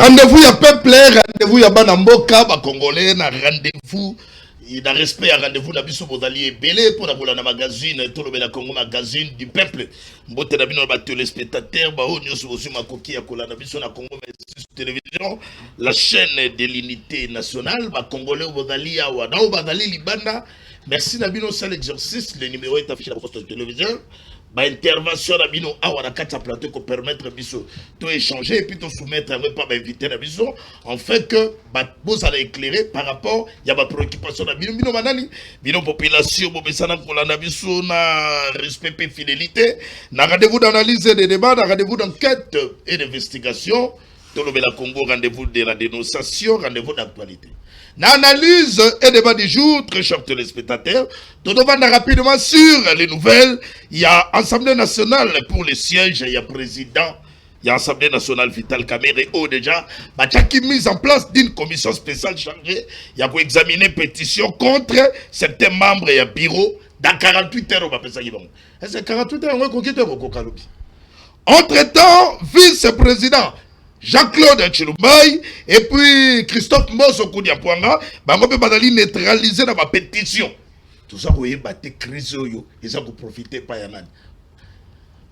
Rendez-vous ya peuple, rendez-vous ya banamboka, ba congolais na rendez-vous. Il a respect à rendez-vous na biso bodali belé pour la na magazine tout le Congo magazine du peuple. Mbote na bino ba téléspectateurs ba o nyoso bosu makoki ya kola na biso na Congo télévision, la chaîne de l'unité nationale ba congolais bodali ya wa na bodali libanda. Merci na bino c'est l'exercice, le numéro est affiché à votre télévision. Ba intervention na bino awa na kati plateau ko permettre biso to échanger et puis to soumettre un pas inviter na biso en fait que ba vous allez éclairer par rapport il y a ba préoccupation na bino manani bino population bo besana ko na biso na respect et fidélité na rendez-vous d'analyse et de débat na rendez-vous d'enquête et d'investigation tout le Congo rendez-vous de la dénonciation rendez-vous d'actualité. L'analyse et débat du jour, très chers téléspectateurs, nous devons rapidement sur les nouvelles. Il y a Assemblée nationale pour les sièges, il y a président, il y a Assemblée nationale Vital Kamerhe, déjà, qui mise en place d'une commission spéciale chargée, il y a pour examiner pétition contre certains membres et un bureau dans 48 heures. On va faire ça. Est-ce que 48 heures, on va quitter au Kokalobi? Entre-temps, vice-président Jean-Claude Tshilumbai et puis Christophe Mboso Koudiapouanga, bango pe badali neutraliser dans ma pétition. Tout ça vous battre crise yo, et ça vous profitez pas yanan.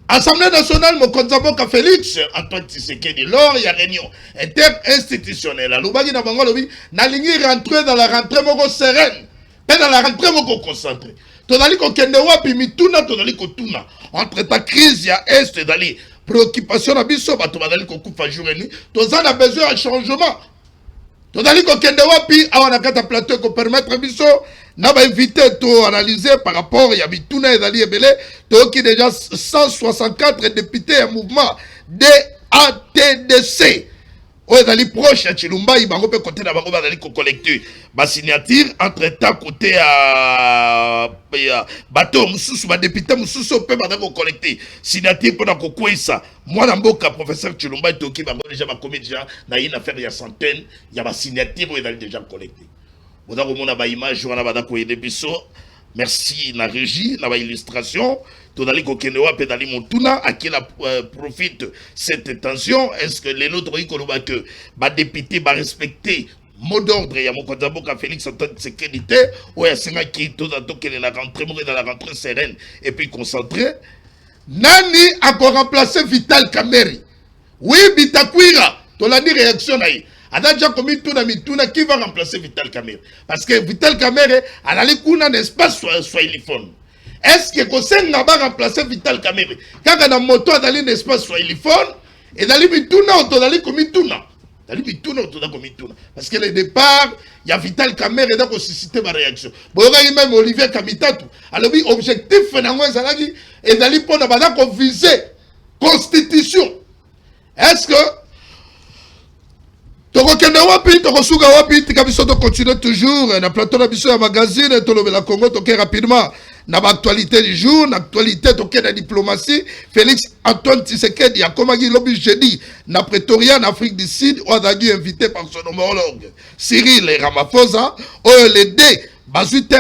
Assemblée nationale Mokonzaboka Félix Antoine Tshisekedi lors ya réunion interinstitutionnelle à Lubagi na bango lobi na lingi rentrer dans la rentrée moko sereine, mais dans la rentrée moko concentré. Todali ko kende wapi mituna todali ko tuna entre ta crise ya est dali préoccupation na biso bato badali ko kufa jour et nuit tozana besoin de changement tozali ko kende wapi awa na kata plateau ko permettre biso na ba inviter to analyser par rapport ya bituna ezali ebele to ki déjà 164 députés à mouvement DATDC o ezali proche ya Tshilumbai bango pe côté na bango bazali ko collecter ba signature entre temps côté à bateau mususu ba député mususu pe bazali ko collecter signature pour na ko kwesa mwana mboka professeur Tshilumbai to ki bango déjà ba commis déjà na une affaire ya centaine ya ba signature o ezali déjà collecter boda ko mona ba image wana ba ko aider biso. Merci la régie, la illustration. Todali Kokenewa Pedali Montuna, à qui la profite cette tension. Est-ce que les autres que va député va respecter mot d'ordre? Il y a mon Konzaboka Félix Antoine Tshisekedi, ou il y a Senga qui tout à tout dans la rentrée sereine et puis concentré. Nani a remplacé Vital Kamerhe? Oui, Bitakwira, tu l'as dit réaction là. Adja commis tout mituna qui va remplacer Vital Kamerhe parce que Vital Kamerhe a la kuna n'est pas swahiliphone. Est-ce que Kosenga va remplacer Vital Kamerhe quand dans moto dali n'est pas swahiliphone et dali mituna auto dali commis tuna dali mituna auto dali commis tuna parce que le départ il y a Vital Kamerhe donc susciter ma réaction bon même Olivier Kamitatu alors oui objectif finalement zalaki et dali pour na bada ko viser constitution. Est-ce que Toko kende wapi, toko suga wapi, tika biso to continue toujours, na plateau na biso ya magazine, to lobe la Congo, toke rapidement, na ba actualité du jour, na actualité toke na diplomatie, Félix Antoine Tshisekedi, ya komagi lobi jeudi, na Pretoria, en Afrique du Sud, ou adagi invité par son homologue, Cyril Ramaphosa, ou les deux, bazuité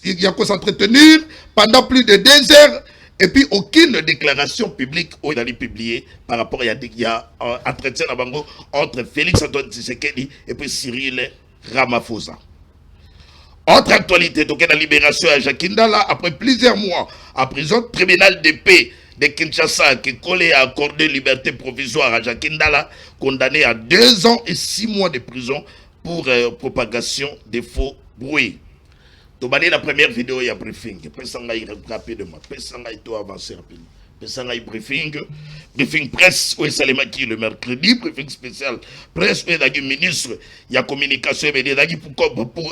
ya s'entretenir pendant plus de 2 heures, et puis aucune déclaration publique où il a publié par rapport à entretien entre Félix Antoine Tshisekedi et puis Cyril Ramaphosa. Autre actualité, donc la libération à Jacques Ndala après plusieurs mois en prison, tribunal de paix de Kinshasa qui collait à accorder liberté provisoire à Jacques Ndala, condamné à 2 ans et 6 mois de prison pour propagation de faux bruits. Tobani la première vidéo, il y a briefing. Pessangaï rapidement. Pessangaï to avancer rapidement. Pessangaï briefing presse, où est Salemaki le mercredi, briefing spécial presse, où est ministre, il y a communication et médias,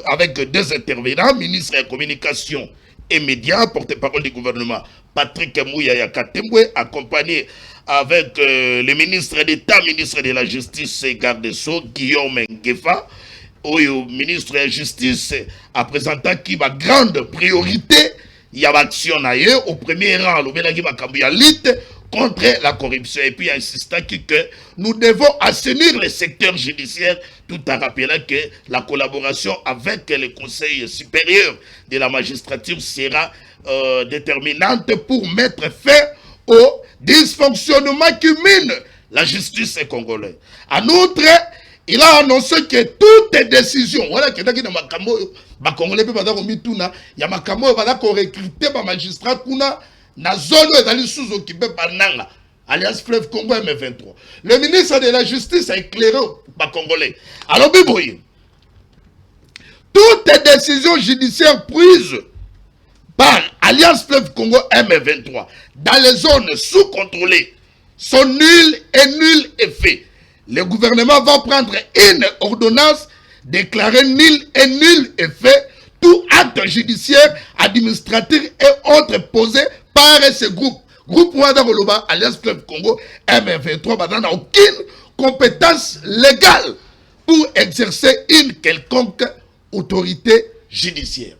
avec 2 intervenants, ministre de la communication et médias, porte-parole du gouvernement, Patrick Mouya Katembwe, accompagné avec le ministre d'État, ministre de la Justice et garde des Sceaux, Guillaume Ngefa, au ministre de la Justice a présenté qui va grande priorité, il y a l'action au premier rang, la lutte contre la corruption. Et puis insistant que nous devons assainir le secteur judiciaire tout en rappelant que la collaboration avec le Conseil supérieur de la magistrature sera déterminante pour mettre fin au dysfonctionnement qui mine la justice congolaise. En outre, il a annoncé que toutes les décisions, voilà, que dans les Congolais, il y a Makamo, il va recruter les magistrats na zone où sous-occupé par Nanga, alias Fleuve Congo M23. Le ministre de la Justice a éclairé les Congolais. Alors, Biboui, toutes les décisions judiciaires prises par Alliance Fleuve Congo M23 dans les zones sous-contrôlées sont nulles et nul effet. Le gouvernement va prendre une ordonnance déclarée nul et nul effet tout acte judiciaire, administratif et autres posés par ce groupe. Groupe Rwanda Goloba, Alliance Fleuve Congo M23 n'a aucune compétence légale pour exercer une quelconque autorité judiciaire.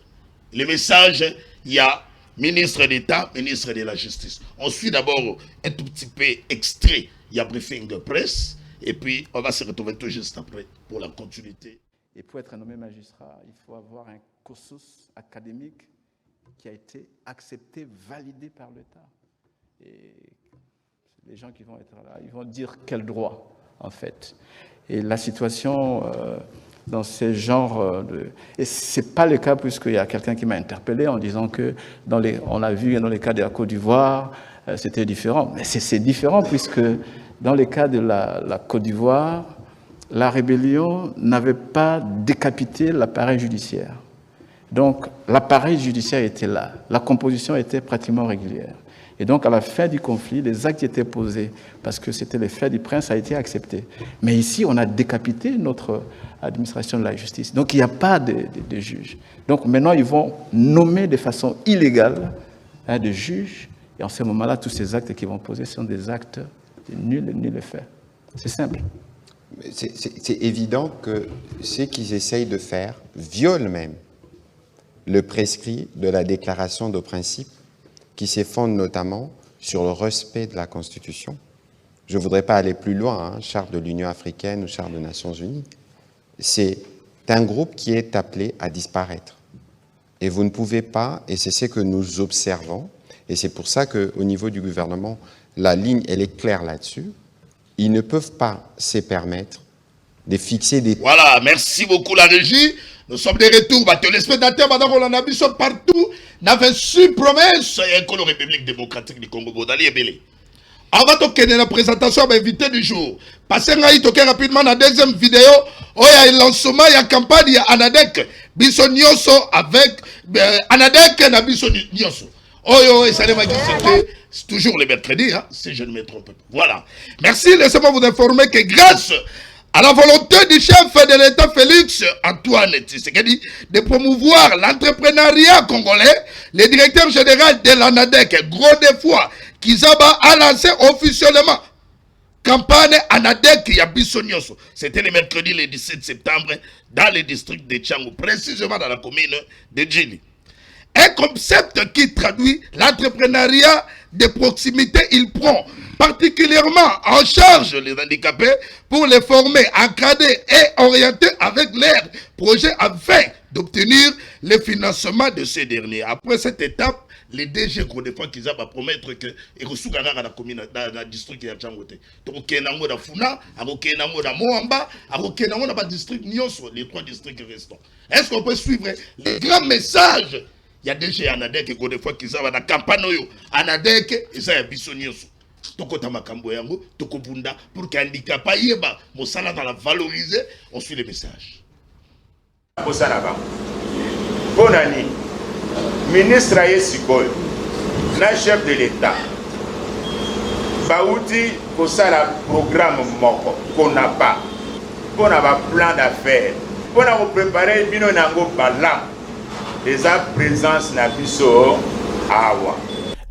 Le message, il y a ministre d'État, ministre de la Justice. On suit d'abord un tout petit peu extrait. Il y a briefing de presse. Et puis, on va se retrouver tout juste après pour la continuité. Et pour être nommé magistrat, il faut avoir un cursus académique qui a été accepté, validé par l'État. Et les gens qui vont être là, ils vont dire quel droit, en fait. Et la situation dans ce genre de... Et ce n'est pas le cas, puisqu'il y a quelqu'un qui m'a interpellé en disant que, on a vu dans les cas de la Côte d'Ivoire, c'était différent. Mais c'est différent, puisque dans les cas de la Côte d'Ivoire, la rébellion n'avait pas décapité l'appareil judiciaire. Donc, l'appareil judiciaire était là. La composition était pratiquement régulière. Et donc, à la fin du conflit, les actes étaient posés parce que c'était les faits du prince, ça a été accepté. Mais ici, on a décapité notre administration de la justice. Donc, il n'y a pas de juge. Donc, maintenant, ils vont nommer de façon illégale des juges. Et en ce moment-là, tous ces actes qu'ils vont poser sont des actes nuls et nuls effets. C'est simple. C'est évident que ce qu'ils essayent de faire viole même le prescrit de la déclaration de principe qui se fonde notamment sur le respect de la Constitution. Je ne voudrais pas aller plus loin, charte de l'Union africaine ou charte des Nations unies. C'est un groupe qui est appelé à disparaître. Et vous ne pouvez pas, et c'est ce que nous observons, et c'est pour ça qu'au niveau du gouvernement, la ligne, elle est claire là-dessus. Ils ne peuvent pas se permettre de fixer des... Voilà, merci beaucoup la régie. Nous sommes de retour. Téléspectateurs, madame Rolanda Bissot, partout. Nous avons su promesse. Et la République démocratique du Congo, Bodali et Belé. On va toquer la présentation de l'invité du jour. Passez rapidement dans la deuxième vidéo. Il y a le lancement, il y a la campagne, il y a Anadek. Bissot Nyoso avec Anadek et Bissot Nyoso. C'est toujours le mercredi, hein, si je ne me trompe pas. Voilà. Merci, laissez-moi vous informer que grâce à la volonté du chef de l'État Félix Antoine Tshisekedi de promouvoir l'entrepreneuriat congolais, le directeur général de l'ANADEC, Gros Defoi Kizaba, a lancé officiellement campagne ANADEC Yabiso Nyoso. C'était le mercredi le 17 septembre dans le district de Tchango, précisément dans la commune de Djili. Un concept qui traduit l'entrepreneuriat de proximité. Il prend particulièrement en charge les handicapés pour les former, encadrer et orienter avec leurs projets afin d'obtenir le financement de ces derniers. Après cette étape, les DG Grodefoi qui va promettre que et ressougara la commune dans le district de Tchangote. Donc kenango da Funa, kenango da Moamba, kenango da district Nyonso, les trois districts restants. Est-ce qu'on peut suivre les grands messages? Il y a déjà Anadek et Godefroy qui sont dans la campagne. Anadek et ça y a Bissonioso. Toko Tamakambo Yango, Toko Bunda, pour qu'un handicapé yeba, Mosala dans la valoriser, on suit les messages. Bosanaba. Bonani, ministre Aye Sikol, la chef de l'État, Baouti, pour ça, le programme Moko, qu'on n'a pas, pour avoir plan d'affaires, pour avoir préparé, Bino Nango Balam. Présence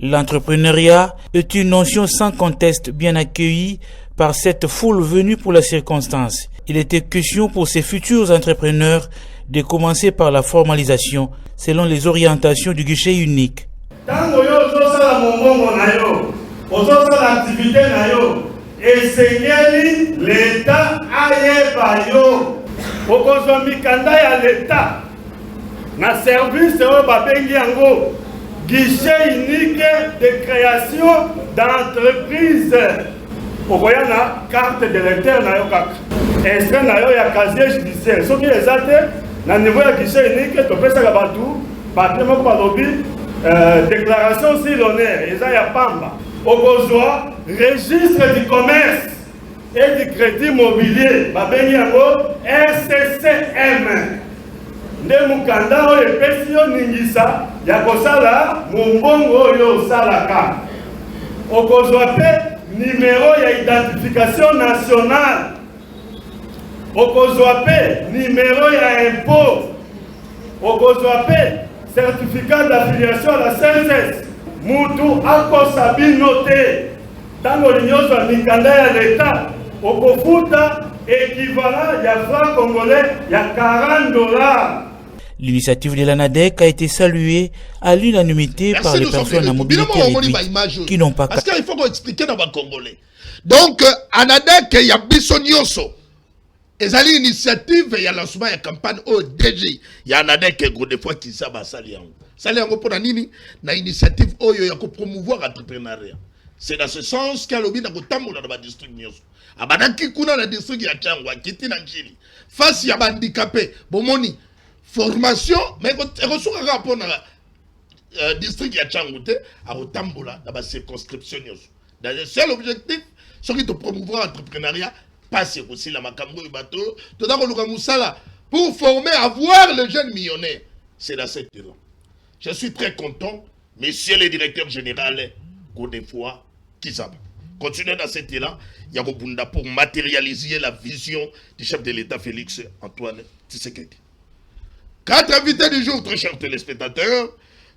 L'entrepreneuriat est une notion sans conteste bien accueillie par cette foule venue pour la circonstance. Il était question pour ces futurs entrepreneurs de commencer par la formalisation selon les orientations du guichet unique. Na service au guichet unique de création d'entreprise. okoya na carte d'électeur na yo kaka extrait na yo ya casier judiciaire soki eza te na niveau ya guichet unique topesaka bato papier moko balobi déclaration sur l'honneur eza ya pamba okozwa registre du commerce et du crédit mobilier babengi yango RCCM nde mukanda oyo epesi yo ningisa ya kosala mombongo oyo osalaka okozwa pe numéro ya identification nationale okozwa pe numéro ya impôt okozwa pe certificat d'affiliation à la CNSS mutu akosa bino te ntango linyozwa mikanda ya l'État okofuta équivalent ya franc congolais ya $40. L'initiative de l'ANADEC a été saluée à l'unanimité par les personnes à mobilité réduite qui n'ont pas... Parce qu'il faut expliquer dans les Congolais. Donc, ANADEC, il y a Bissonioso. Et ça, l'initiative, il y a lancement, il y a campagne au DG. Il y a ANADEC, des fois, qui s'est sali. Sali yango pour nini na initiative oyo ya ko promouvoir l'entrepreneuriat. C'est dans ce sens qu'il y a lobby na ko tambola na ba district nyonso. Abadaki kuna na district ya Tchangwa, kiti na Njili. Face ya ba handicapé, bomoni formation, mais reçoit un rapport dans le district de Tchangouté à Otambola, dans la circonscription. Dans le seul objectif, c'est de promouvoir l'entrepreneuriat, passer aussi la Makambo et bateau, pour former, avoir les jeunes millionnaires. C'est dans cette là. Je suis très content, messieurs les directeurs généraux, Godefroid, Kizaba. Continuez dans cette là, il y a Robunda pour matérialiser la vision du chef de l'État Félix Antoine Tshisekedi. 4 invités du jour, très chers téléspectateurs.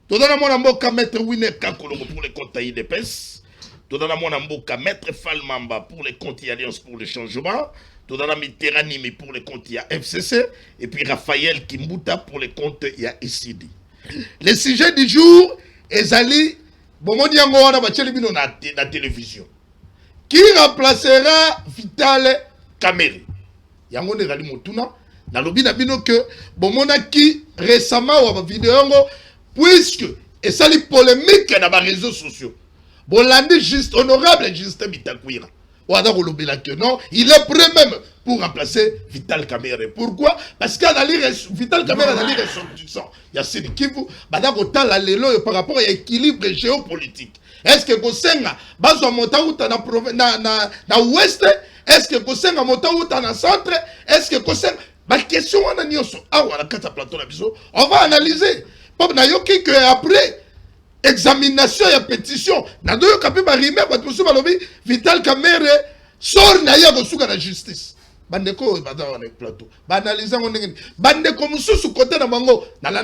Todana mwana mboka maître Winner Kakolongo pour les comptes IDPS. Todana mwana mboka maître Falmamba pour les comptes Alliance pour le changement. Todana Mitteranimi pour les comptes FCC. Et puis Raphaël Kimbuta pour les comptes ICD. Le sujet du jour est Zali Bomoni Yango wana bacheli bino na télévision. Qui remplacera Vital Kamerhe? Yango ne rali motuna. Na lobi na bino que bomona qui récemment ou vidéo puisque et ça les polémiques dans les réseaux sociaux. Bolandi juste honorable Justin Bitakwira. Ou alors lobi là que non, il est prêt même pour remplacer Vital Kamerhe. Pourquoi? Parce qu'il a Vital Kamerhe a des ressortissants. Il y a celui qui vous bada kota la lelo par rapport à l'équilibre géopolitique. Est-ce que Kosenga bazo monta uta na ouest? Est-ce que Kosenga monta uta na centre? Est-ce que Kosenga ma question on a nyoso awa na kata plateau na biso on va analyser pop na yoki que après examination et pétition na doyo kapi ba rimer ba tusu ba lobi Vital Kamerhe sort na ya kosuka na justice bandeko bada na plateau ba analyser on ngeni bandeko mususu côté na bango na la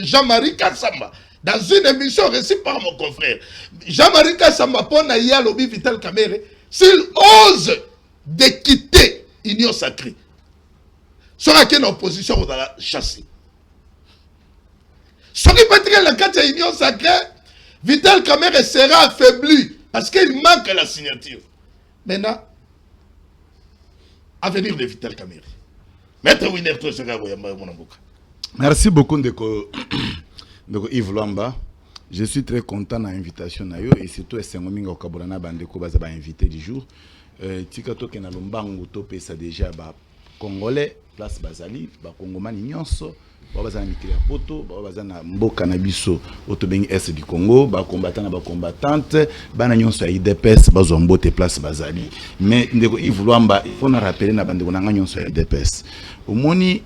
Jean-Marie Kassamba dans une émission reçue par mon confrère Jean-Marie Kassamba pona ya lobi Vital Kamerhe s'il ose de quitter Union Sacrée sera qu'il y a une opposition dans la chasse. Ce qui peut être le cas de l'Union sacrée, Vital Kamerhe sera affaibli parce qu'il manque la signature. Maintenant, avenir de Vital Kamerhe. Maître Winner, toi, merci beaucoup de Yves Lwamba. Je suis très content de l'invitation et surtout Sengominga Okabolana Bandeko Baza invité du jour. Tikato Kenalombango Topé ça déjà Congolais. Place Bazali, Bakongomani nyonso, Babazana Mikili ya Poto, Babazana Mboka na biso, Otobengi Est du Congo, Bakombatant na bakombatante, Bana nyonso ya IDPS, Bazombote Place Bazali. Mais ndeko Yves Lwamba, il faut na rappeler na bandeko nanga nyonso ya IDPS. Omoni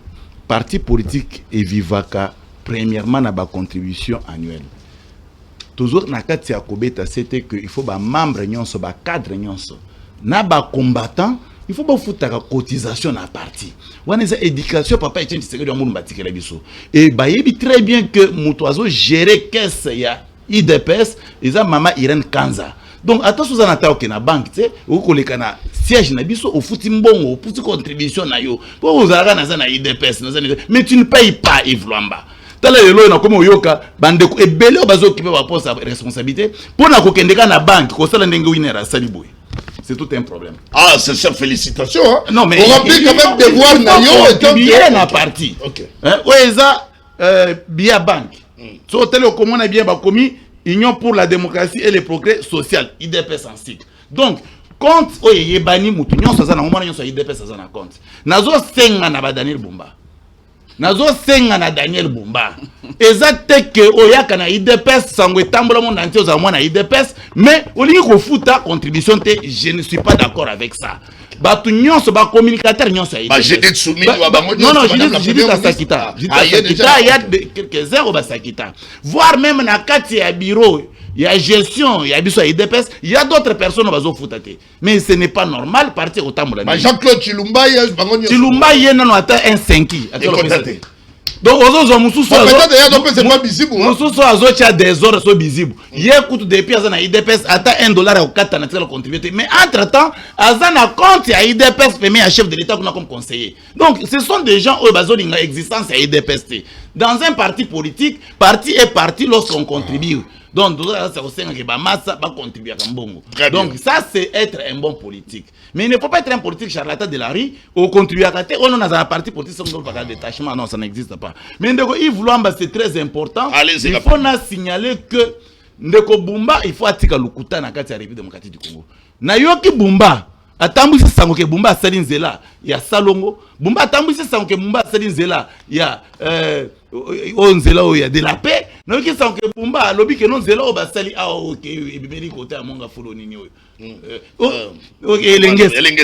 parti politique et vivaka premièrement na ba contribution annuelle. Toujours na kati ya kobeta c'était que il faut ba membre nyonso, ba cadre nyonso, na ba combattant il faut pas foutre la cotisation à parti. On a une éducation, papa et tchèque de monde bâti la biso. Et bah il très bien que Moutouazo gérer caisse ya IDPS et ça maman Irène Kanza. Donc attention à n'attendre que na banque, tu sais, ou que les cana siège na biso au fouti mbongo, au fouti contribution na yo. Pour vous arrêter na ça na IDPS, mais tu ne payes pas Yves Lwamba. Tala lelo na comme yoka bandeko et belé bazo qui peut avoir sa responsabilité pour na kokendeka na banque ko sala ndenge winner à Saliboy. C'est tout un problème. Ah, c'est ça, félicitations. Hein? Non, mais on remplit quand même devoir nayo et bien na parti. OK. Hein, oeza Bia Bank. So tel comment on a bien ba commis Union pour la démocratie et le progrès social, IDPS en cycle. Donc compte oyo yebani mutu nyonso aza na ngomana nyonso IDPS aza na compte nazo senga na ba Daniel Bumba nazo senga na Daniel Bumba eza teke oyaka na IDPS sango etambola monde entier oza mwana IDPS mais olingi kofuta contribution te je ne suis pas d'accord avec ça batu nyonso ba communicateur nyonso ya IDPS Judith Soumi non Judith Sakita il y a quelques heures ba Sakita voire même na kati ya bureau il y a gestion, il y a besoin IDPS, il y a d'autres personnes qui vont foutre. Mais ce n'est pas normal partir au Tambour. Jean-Claude Chilumba, il y a un 5 donc aux autres des ordres sont visibles. Il y a des pièces à IDPS attend $1 au 4 ans contribuer. Mais entre-temps, Azana compte à IDPS permet à chef de l'État comme conseiller. Donc ce sont des gens qui ont une existence à IDPS. Dans un parti politique, parti est parti lorsqu'on contribue. Donc, donc ça c'est être un bon politique. Mais il ne faut pas être un politique charlatan de la rue ou contribuer à côté. On a un parti politique sans détachement, non, ça n'existe pas. Mais Yves Luamba c'est très important. Il faut signaler que Ndeko Bumba, il faut attirer le Lukuta na kati ya République démocratique du Congo. Nayoki Bumba, atambwisi sango ke Bumba asali nzela ya Salongo. Bumba atambwisi sango ke Bumba asali nzela ya onzela o ya de la paix. Nayoki sango ke Bumba lobi ke non nzela o basali a o ke ebimeli côté ya monga folo nini oyo.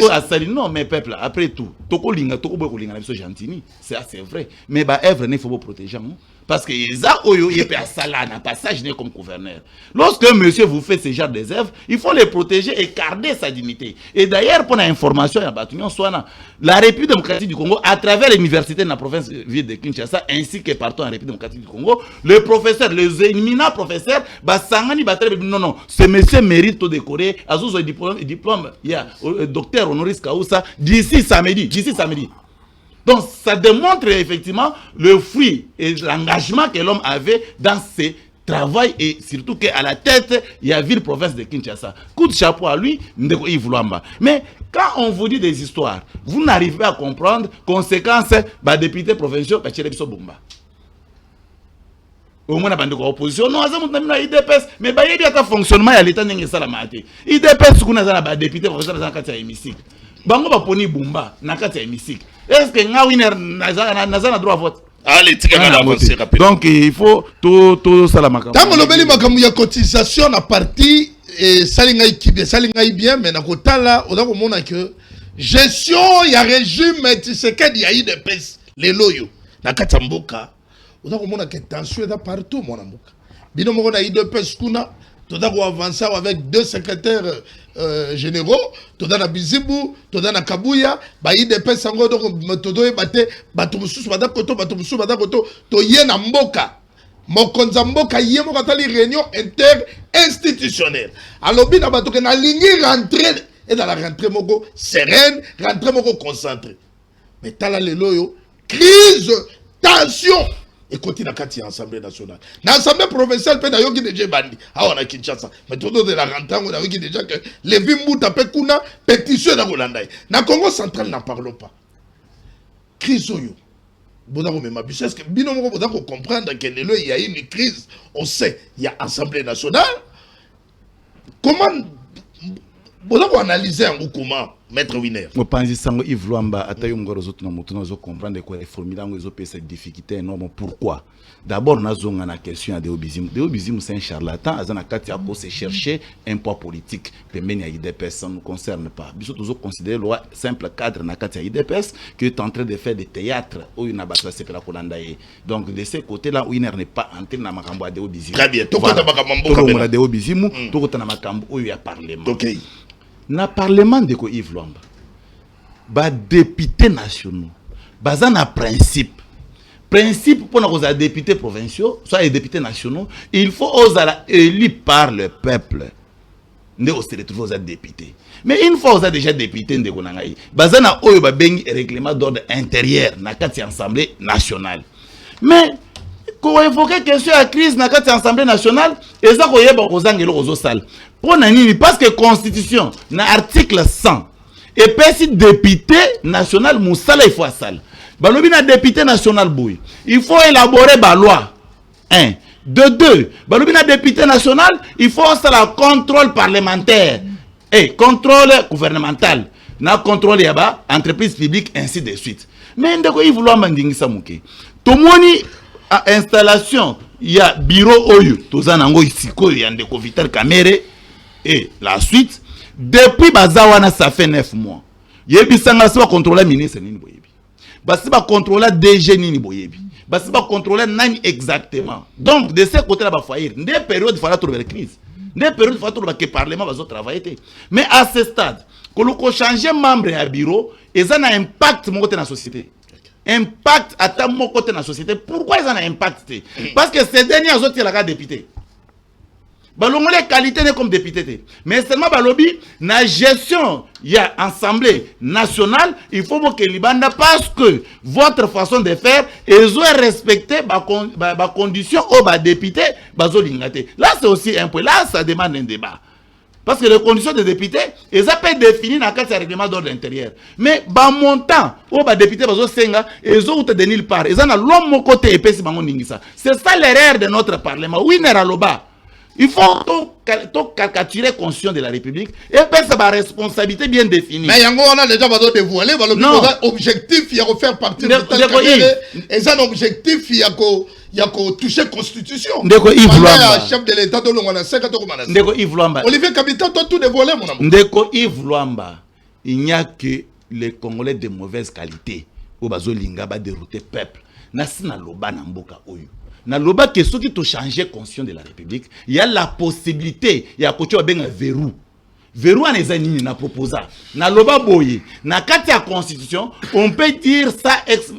Asali non mais peuple après tout toko linga toko boy ko linga na biso gentini c'est vrai mais ba œuvre ne faut pas protéger non parce que ça oyo yepé asala na passage né comme gouverneur lorsque monsieur vous fait ce genre des œuvres il faut les protéger et garder sa dignité et d'ailleurs pour l'information ya batunyon soana la République démocratique du Congo à travers l'université de la province ville de Kinshasa ainsi que partout en République démocratique du Congo les professeurs les éminents professeurs basangani batele non ce monsieur mérite de décorer diplôme, il y a docteur honoris causa d'ici samedi. Donc ça démontre effectivement le fruit et l'engagement que l'homme avait dans ses travaux et surtout qu'à la tête, il y a ville-province de Kinshasa. Coup de chapeau à lui, Ndeko Yves Luamba. Mais quand on vous dit des histoires, vous n'arrivez pas à comprendre conséquences bah député provincial Bachelebiso Bumba. Au moins, la opposition, non, ça m'a IDPS, mais il y a un fonctionnement à l'État n'est pas la maté. IDPS, qu'on a un député, on a un hémicycle. Bango va poni Bumba, n'a qu'à hémicycle. Est-ce que n'a winner n'a droit à vote? Allez, donc il faut tout ça la macabre. Tant que le bel macabre, il y a cotisation à partie et salingaï qui bien, salingaï bien, mais n'a qu'au là, on a au monde que gestion, il y a régime, mais tu sais qu'il y a IDPS, les loyaux, n'a qu'à Tamboka. On a comme que tension est partout mon amour. Bino mo na IDPS kuna, to da ko avancer avec deux secrétaires généraux, to da na Bizibu, to da na Kabuya, ba IDPS ngo do to do e baté, bato mususu bada koto, bato mususu bada koto, to ye na mboka. Mokonza mboka ye mo katali réunion inter-institutionnelle. Alors bina bato ke na lingi rentrer et dans la rentrée moko sereine, rentrée moko concentrée. Mais tala lelo yo crise, tension. Et continue à Kati Assemblée nationale. Dans l'Assemblée provinciale, peut d'ailleurs qui déjà bandi. Ah, on a Kinshasa. Mais tout de la rentrée, on a vu déjà que les Bimbu tapent Kuna, pétition dans Rolanda. Dans le Congo central, n'en parlons pas. Crise oyo. Bodako même abusé. Est-ce que Binomo Bodako comprendre qu'il y a une crise? On sait, il y a Assemblée nationale. Comment Bodako analyser un comment? Maître Winer. Je pense que Yves Luamba a été comprendre que les formules ont cette difficulté énorme. Pourquoi? D'abord, nous avons une question à Deobizim. Deobizim, c'est un charlatan. Il a se chercher un poids politique. Les IDPS, ça ne nous concerne pas. Nous avons considéré le simple cadre de IDPS qui est en train de faire des théâtres où il n'a pas de donc, de ce côté-là, où il n'est pas entré dans la Deobizim. Très bien. Tout le Deobizim, tout le il y a parlement. Na parlement de Yves Luamba, ba députés nationaux, bazan na principe pour nos députés provinciaux, soit les députés nationaux, il faut oser élus par le peuple. Ne se retrouver aux députés. Mais une fois aux déjà députés de Konangaï, bazan na oyo ba bengi règlement d'ordre intérieur na kati assemblée nationale. Mais quand on évoque question à crise na kati assemblée nationale, et ça ko yeba ko zangelo ko zo sal. Parce que Constitution, dans l'article 100, et puis député national Moussala, il faut à salle. Balobi na député national Bouy. Il faut élaborer la loi. 1. De 2. Balobi na député national, il faut ça la contrôle parlementaire. Et contrôle gouvernemental, na contrôle yaba, entreprise publique, ainsi de suite. Mais ndeko Yves Luamba ndingisa muke. Tomoni à installation, il y a bureau oyo, tozanango isiko ya ndeko Vital Kamerhe et la suite. Depuis Bazawana, ça fait 9 mois. Yebi sanga si ba contrôler ministre nini boyebi. Basi ba contrôler DG nini boyebi. Basi ba contrôler nani exactement. Donc de ce côté là ba faillir. Des périodes fala trouver crise. Des périodes fala trouver que parlement va travailler. Mais à ce stade, que l'on changer membre à bureau, et ça a un impact mon côté dans la société. Impact à ta mon côté dans la société. Pourquoi ils ont un impact? Parce que ces derniers autres qui la député. Balongo les qualités comme député. Mais seulement balobi na gestion il y a assemblée nationale, il faut que libanda parce que votre façon de faire ils ont respecté ba condition au ba député bazo lingate. Là c'est aussi un point. Là ça demande un débat. Parce que les conditions des députés, ils ont défini dans le règlement d'ordre intérieur. Mais ba montant au ba député bazo senga, ils ont de nulle part. Ils ont l'homme côté épais si bango ningisa. C'est ça l'erreur de notre parlement. Oui neraloba. Il faut tout caricaturer conscient de la République et faire sa responsabilité bien définie. Mais on a déjà dévoilé l'objectif, il y a refaire partie de Vital Kamerhe et ça l'objectif, il y a toucher la Constitution. Ndeko Yves Luamba. Chef de l'État de l'Ongwana, Ndeko Yves Luamba. Olivier Kabitan, toi tout dévoilé, mon amour. Ndeko Yves Luamba, il n'y a que les Congolais de mauvaise qualité au bazo linga ba dérouter peuple. Nasina loba na mboka oyo. Na loba que ceux qui ont changé conscience de la République, il y a la possibilité, il y a côté un verrou. Verrou en ezanini na proposa. Na loba boye, na kati ya constitution, on peut dire ça ex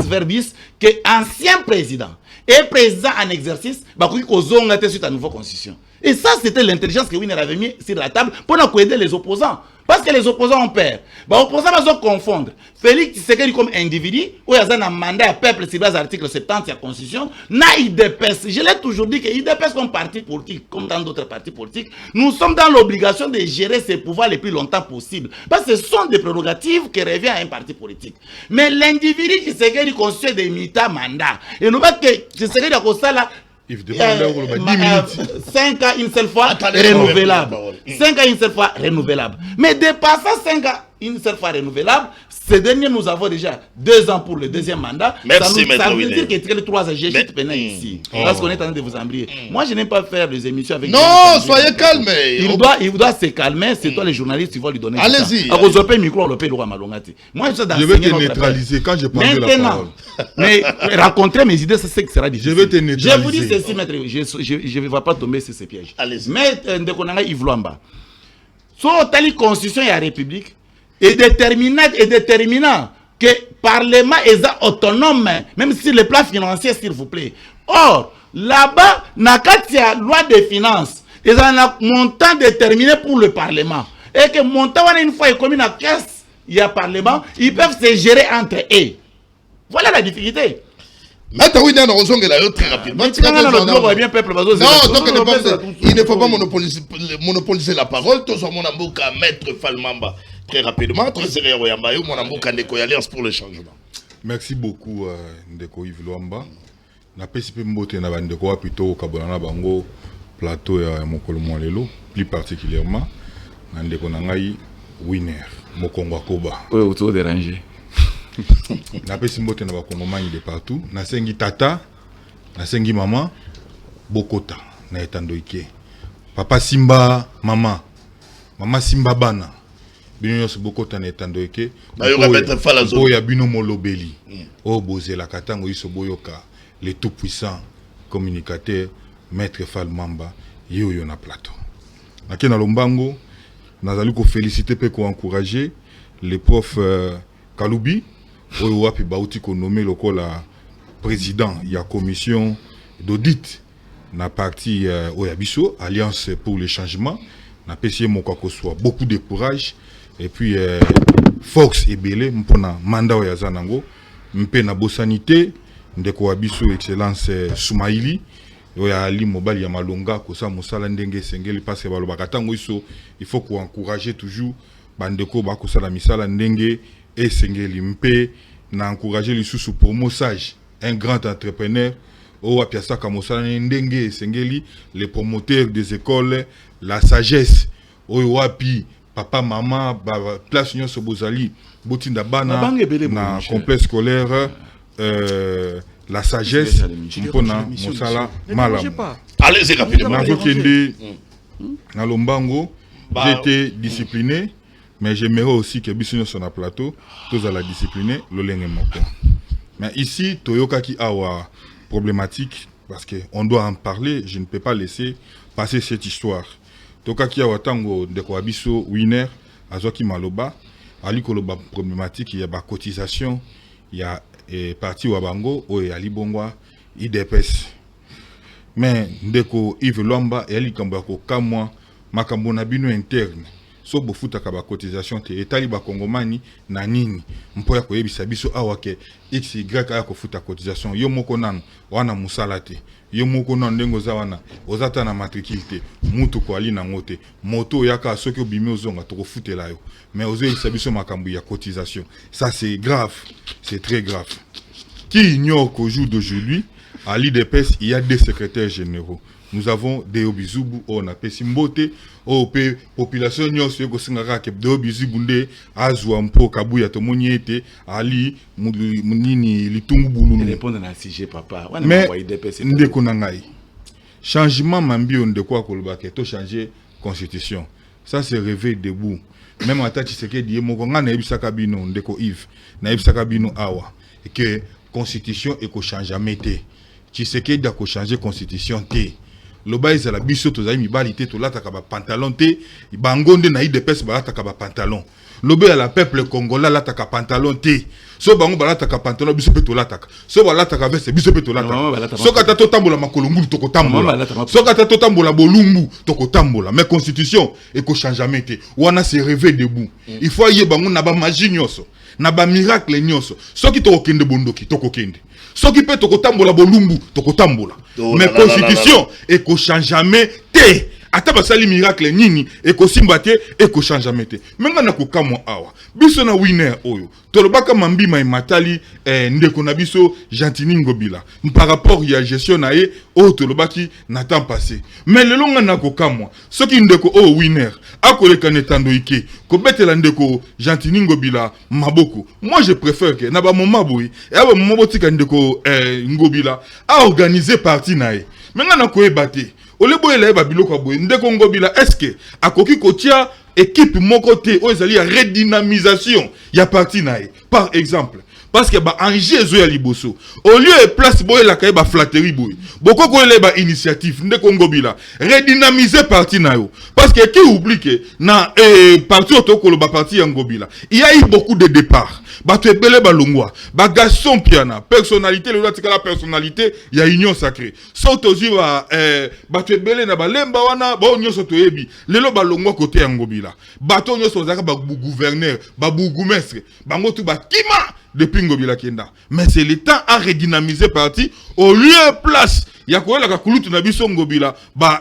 verbis que ancien président et président en exercice, bah qu'on kozonga te suite à nouvelle constitution. Et ça c'était l'intelligence que Winer avait mis sur la table pour aider les opposants. Parce que les opposants ont peur. Les opposants vont confondre. Félix Tshisekedi comme individu, où il y a un mandat à peuple sur base l'article 70 de la Constitution, na IDPS. Je l'ai toujours dit que IDPS comme parti politique, comme dans d'autres partis politiques, nous sommes dans l'obligation de gérer ces pouvoirs le plus longtemps possible. Parce que ce sont des prérogatives qui reviennent à un parti politique. Mais l'individu qui Tshisekedi constitue des mandat. Et nous voyons que Tshisekedi a constaté là, 5 ans une seule fois renouvelable. 5 ans une seule fois renouvelable. Mais dépassant 5 ans une seule fois renouvelable, ces derniers nous avons déjà 2 ans pour le deuxième mandat. Merci, ça veut dire que les 3 ans, j'ai juste peine ici. Parce qu'on est en train de vous embrouiller. Moi, je n'aime pas faire des émissions avec. Non, soyez calme. Il doit se calmer. C'est toi les journalistes, tu vas lui donner. Allez-y. Moi, je vais te neutraliser quand je prends la parole. Mais rencontrer mes idées, c'est ce qui sera difficile. Je vais te neutraliser. Je vous dis ceci, maître. Je ne vais pas tomber sur ces pièges. Allez-y. Mais Yves Luamba, so tali constitution et la République est déterminant que le Parlement est autonome, même sur le plan financier, s'il vous plaît. Or, là-bas, dans la loi des finances, ils ont un montant déterminé pour le Parlement. Et que le montant, une fois commis dans la caisse, il y a Parlement, ils peuvent se gérer entre eux. Voilà la difficulté. Maître Winer, on très rapidement. Non, donc il ne faut pas monopoliser la parole. Tous mon amboka Maître Falmamba. Très rapidement, très sérieux, mon amboka Ndeko Alliance pour le changement. Merci beaucoup, Ndeko Yves Luamba. Na PCP Mbote na Bandeko plutôt Kabonana Bango plateau ya Mokolo Mwalelo, plus particulièrement Ndeko Nangai Winer, Mokongo Koba. Oui, autour dérangé. Na pesi mbote na bakongomani de partout, na sengi tata, na sengi mama, Bokota na etandoike. Papa Simba mama, mama Simba bana. Bino nyonso Bokota na etandoike. Boya bino molobeli. O bozela katango iso boyoka, le tout puissant communicateur Maître Falmamba yoyo na plateau. Nakena lombango, nazali ko féliciter pe ko encourager les profs Kaloubi. Oyo wapi bauti ko nommé lokola président il y a commission d'audit na parti Oyabiso Alliance pour le changement na PCM moko soit beaucoup de courage et puis force et belé mpona mandat ya zanango mpe na bosanité ndeko Wabiso excellence Soumaïli oya ali mobali ya malonga ko sa musala ndenge sengeli parce que balobaka tango iso il faut ko encourager toujours bandeko ba ko sala misala ndenge et sengeli mpe na encourager les sous promosage un grand entrepreneur au apiasa kamosala ndenge sengeli les promoteurs des écoles la sagesse oyo wapi papa mama place nyonso bozali botinda bana na complexe scolaire la sagesse mpona mosala malamu. Allez-y rapidement. Nazokende na lombango, j'ai été discipliné, mais j'aimerais aussi que biso sur le plateau tous à la discipliner lolenge moko. Mais ici toyokaki awa problématique parce que on doit en parler, je ne peux pas laisser passer cette histoire. Tokaki awa tango de ko biso winner azoki maloba ali koloba problématique, il y a ba cotisation, il y a parti wa bango o ya libongwa IDPS. Mais ndeko Yves Lwamba et ali kamba ko kamwa makambo na bino interne. So bofuta ka ba cotisation te etali ba kongomani na nini mpo ya koyebisa biso awa ke XY ya kofuta cotisation yo moko nanu wana musala te yo moko nanu ndengo za wana ozata na matricule te mutu ko ali na ngote moto yaka soki obimi ozonga to kofutela yo mais ozoyebisa biso makambo ya cotisation. Ça c'est grave, c'est très grave. Qui ignore qu'au jour d'aujourd'hui à l'IDPS il y a des secrétaires généraux. Nous avons des Obizubu, on a Pessimbote, on a population nyonso yoko singaka ke de Obizubu nde azwa mpo kabuya to moniete ali munini litungu bululu. Répondre na sujet papa. Mais ndeko na ngai. Changement mambio ndeko koloba ke to changer constitution. Ça c'est réveil debout. Même ata Tshisekedi moko nga na ebisaka bino ndeko Yves, na ebisaka bino awa et que constitution et ko change jamais. Tshisekedi a ko changer constitution te. Loba izala biso tozali mibali te tolataka ba pantalon te bangonde na IDPS balataka ba pantalon. Loba ya la peuple congolais lataka pantalon te. So bango balataka pantalon biso pe tolataka. So balataka veste biso pe tolataka. So kata to tambola makolo ngulu toko tambola. So kata to tambola bolumbu toko tambola. Mais constitution et ko change jamais te. Wana se réveil debout. Il faut y bango na ba magie nyoso. Na ba miracle nyoso. So ki to kende bondoki toko kende. Soki pe tokotambola bolumbu tokotambola mais constitution et ko change jamais te ata basali miracle nini et ko simba te et ko change jamais te menga na ko kamwa awa biso na winner oyo tolobaka mambima imatali ndeko na biso Gentini Ngobila par rapport ya gestion na ye o tolobaki na temps passé mais lelo nga na ko kamwa soki ndeko o winner akoleka netando ike ko betela ndeko Gentini Ngobila maboko. Moi je préfère que na ba moment boy et ba moment botika ndeko Ngobila a organiser parti na ye menga na ko ebate ole boyela ba biloko boy ndeko Ngobila est-ce que akoki kotia équipe moko te o ezali ya redynamisation ya parti na ye par exemple parce que ba enjeu zo ya liboso au lieu et place boyela ka ba flatterie boy boko ko ele ba initiative ndeko Ngobila redynamiser parti na yo parce que qui oublie que na parti otokolo ba parti ya Ngobila il y a eu beaucoup de départs bato ebele balongwa ba Gaston Piana personnalité le latika la personnalité ya union sacrée soto ziwa bato ebele na balemba wana ba nyonso to yebi lelo balongwa côté ya Ngobila bato nyonso zaka ba gouverneur ba bourgmestre bango tu ba kima depuis Ngobila kenda mais c'est le temps à redynamiser parti au lieu place ya ko la kulutu na biso Ngobila ba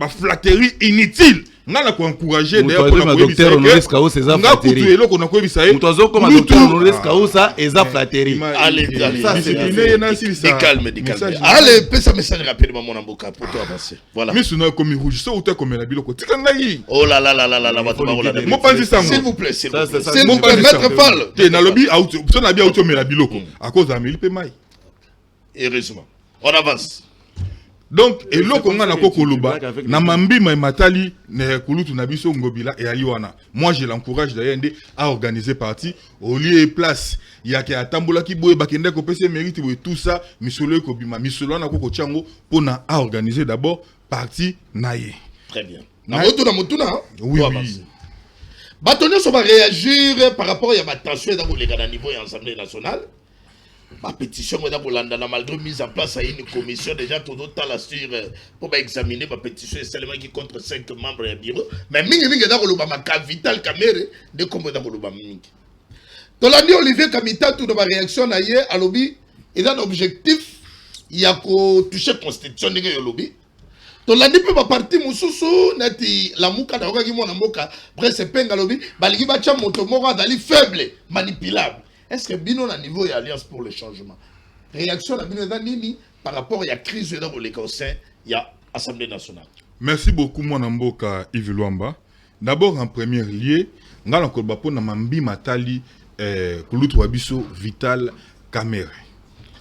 flatterie inutile ngana ko encourager d'ailleurs pour docteur honoris causa eza flatterie eloko na ko ebisa ye mutozo comme docteur honoris causa eza flatterie. Allez ça c'est calme. Allez pesa message rapidement mon amboka pour toi avancer voilà mais sinon comme rouge so uta comme la biloko tika ngai oh là là bato bakola mo panzi sango s'il vous plaît maître Fall te na lobby auto so na bien auto mais la biloko à cause d'Amélie Pemai heureusement on avance. Donc eloko nga na kokoloba na mambima matali ne kulutu na biso Ngobila et aliwana moi je l'encourage d'ailleurs à organiser parti au lieu et place ya ke atambola ki boye bakende ko pese mérite boye tout ça misolo ko bima misolo na koko chango pona à organiser d'abord parti naye. Très bien na motuna oui. Batonyo so va réagir par rapport à ma tension dans le niveau de l'Assemblée nationale. Ma pétition malgré mise en place à une commission déjà tout d'autres temps pour examiner ma pétition seulement qui contre 5 membres du bureau mais mingi dans le ma Vital Kamerhe de comme dans le mingi Tolani Olivier Kamita tout dans ma réaction na hier à lobby il a un objectif il y a ko toucher constitution de lobby Tolani peut pas partir mususu nati la muka na oka ki mona mboka presse penga lobby baliki ba cha moto moko dali faible manipulable. Est-ce que Bino a niveau et Alliance pour le changement? Réaction à Bino Nini par rapport à la crise dans le sein, il y a Assemblée nationale. Merci beaucoup, mon amboka Yves Luamba. D'abord, en premier lieu, ngala kolbapo na mambi matali kulutu wabiso Vital Kamerhe.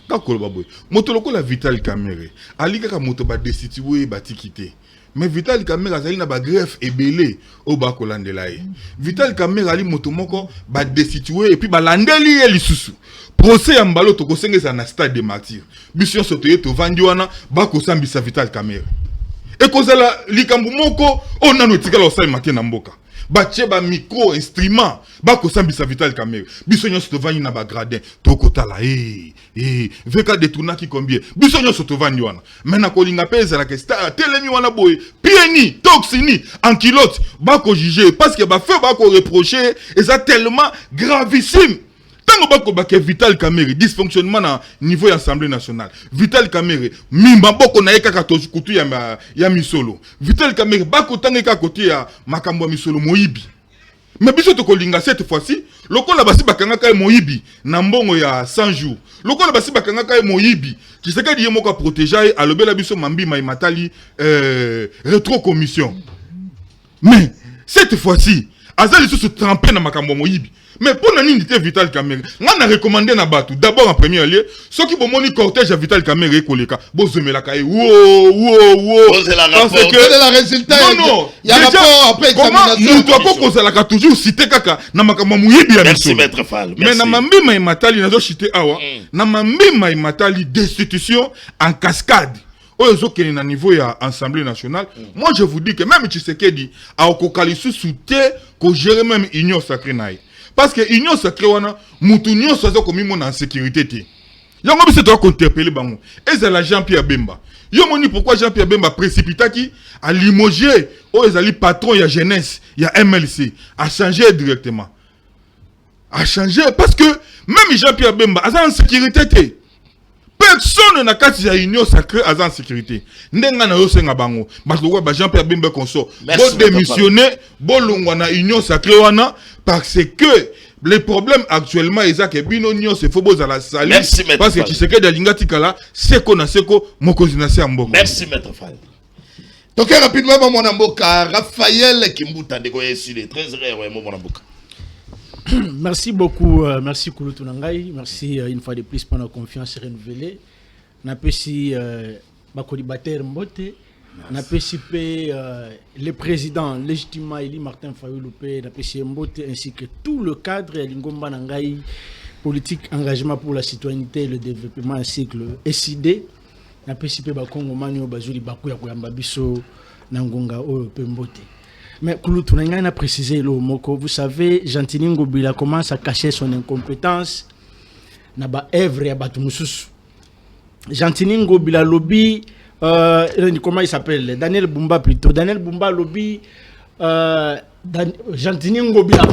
Ka kolbapo. Moto lokola Vital Kamerhe. Ali kaka moto ba destitué ba tikité. Mais Vital Kamerhe azali na ba greffe ebele o ba kolandela ye. Vital Kamerhe ali moto moko ba destitué et puis ba landeli ye lisusu. Procès ya mbalo to kosengesa na stade de martyr. Biso sotoye to vandi wana ba kosambisa Vital Kamerhe. Et kozala likambu moko onano etikala osali matin na mboka. Bache ba micro instrument ba kosambisa Vital Kamerhe. Biso nyonso tovandi na ba gradin tokotala veka detunaki combien. Biso nyonso tovandi wana. Mena kolinga pe ezala ke star telemi wana boye. Pieni, toxini, ankilote ba ko juger parce que ba fait ba ko reprocher et ça tellement gravissime. Tango bako bake Vital Kamerhe dysfonctionnement na niveau Assemblée nationale. Vital Kamerhe mimba boko na eka katozu kutu ya misolo. Vital Kamerhe bako tango eka kote ya makambo ya misolo moyibi. Mais biso to kolinga cette fois-ci, lokola basi bakanga kay moyibi na mbongo ya 100 jours. Lokola basi bakanga kay moyibi, qui seka di yemoka protéger alobela biso mambi mai matali rétro commission. Mais cette fois-ci, azali sous trempé na makambo moyibi. Mais pour la ligne de Vital Kamerhe, on a recommandé na batu. D'abord en premier lieu, ceux qui vont monter cortège à Vital Kamerhe koleka, bozome la kaye, Posez la rapport, donnez la résultat. Non, il y a rapport après examination. Comment nous doit pas toujours citer kaka na makambo muyibi ya Merci maître Fall. Mais na mambi mai matali na zo citer awa, na mambi mai matali destitution en cascade. Oyo kene na niveau ya Assemblée nationale. Moi je vous dis que même Tshisekedi a okokalisu soute ko gérer même union sacrée naï. Parce que l'union sacrée wana mutu nyonso aza komi en sécurité te. Yango biso to interpeller bango. Ezala Jean-Pierre Bemba. Yo moni pourquoi Jean-Pierre Bemba précipitaki a limogé o ezali patron ya jeunesse ya MLC a changé directement. A changé parce que même Jean-Pierre Bemba aza en sécurité te. Personne n'a kati ya union sacrée aza en sécurité. Ndenga na yo senga bango. Bakoko ba Jean-Pierre Bemba konso. Bo démissionner, bo longwa na union sacrée wana parce que les problèmes actuellement ils que bino union se faut boza la sali parce que tu sais que dalinga tikala seko na seko mokozi na se amboko. Merci maître Fall. Donc rapidement mon amboka Raphaël Kimbuta ndeko yesu le trésorier ouais mon amboka. Merci beaucoup, merci Kulutu Nangai, merci une fois de plus pour la confiance renouvelée. Napesi Bakolibater Mbote, napesi le président légitimement élu Martin Fayulu pe, napesi Mbote ainsi que tout le cadre Lingomba Nangai, politique engagement pour la citoyenneté et le développement ainsi que le SID. Napesi pe Bakongo Manio Bazuli Bakuya Kuyamba Biso Nangonga o pe Mbote. Mais Kulutu Nangai a précisé le moko. Vous savez, Gentini Ngobila commence à cacher son incompétence. Naba Evre ya Batumusus. Gentini Ngobila lobby, comment il s'appelle? Daniel Bumba plutôt. Daniel Bumba lobby, Gentini Ngobila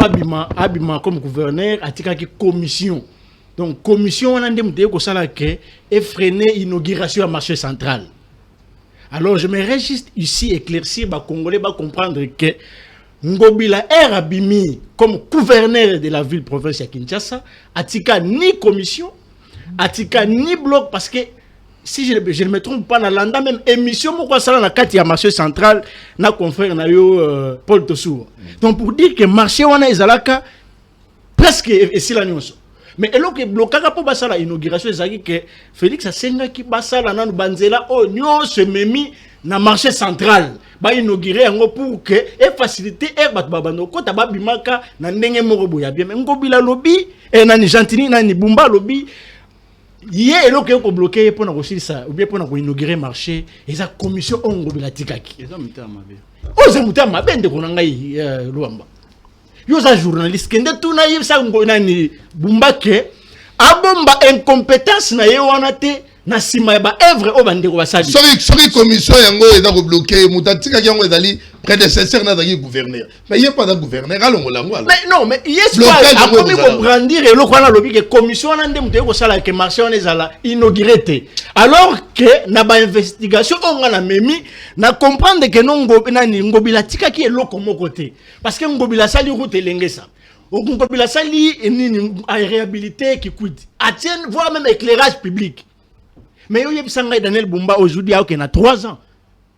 abima comme gouverneur, atika ki commission. Donc commission on a demandé que ça là que freiner l'inauguration à marché central. Alors je me juste ici éclaircir les Congolais va comprendre que Ngobila est abimi comme gouverneur de la ville province de Kinshasa, atika ni commission, atika ni bloc parce que si je ne me trompe pas, dans l'anda même émission pourquoi ça na kati ya marché central na confrère na yo Paul Tosour. Donc pour dire que marché wana ezalaka presque ici la nyonso. Mais et que blocaka pour basala inauguration ezaki que Félix Asenga ki basala nanu banzela o nyonso memi na marché central ba inaugurer yango pour que et faciliter et bat babano ko tababimaka na ndenge moko boya bien Ngobila lobby et nani Gentini nani Bumba lobby yé eloko ko bloquer pour na kosilisa ou bien pour na ko inaugurer marché eza commission Ngobila tikaki eza mutama be oza mutama bende ko ngai Luamba. Yo za journaliste kende tuna yebisa nani Bumbake abomba incompétence na ye wana te na sima ba œuvre o bandeko basali. Sorry commission yango eza ko bloquer mutatika yango ezali prédécesseur na dagi gouverneur. Mais il y a pas de gouverneur alongola ngwala. Mais non mais yes pas a commis comprendre et le kwana lobi que commission na ndem te ko sala que marché on ezala inauguré te. Alors que na ba investigation on na memi na comprendre que non Ngobila tika ki eloko moko te parce que Ngobila sali route lengesa. Ngobila sali ni réhabilité qui coûte. Atien voire même éclairage public. Mais il y a Daniel Bumba aujourd'hui, il y a 3 ans.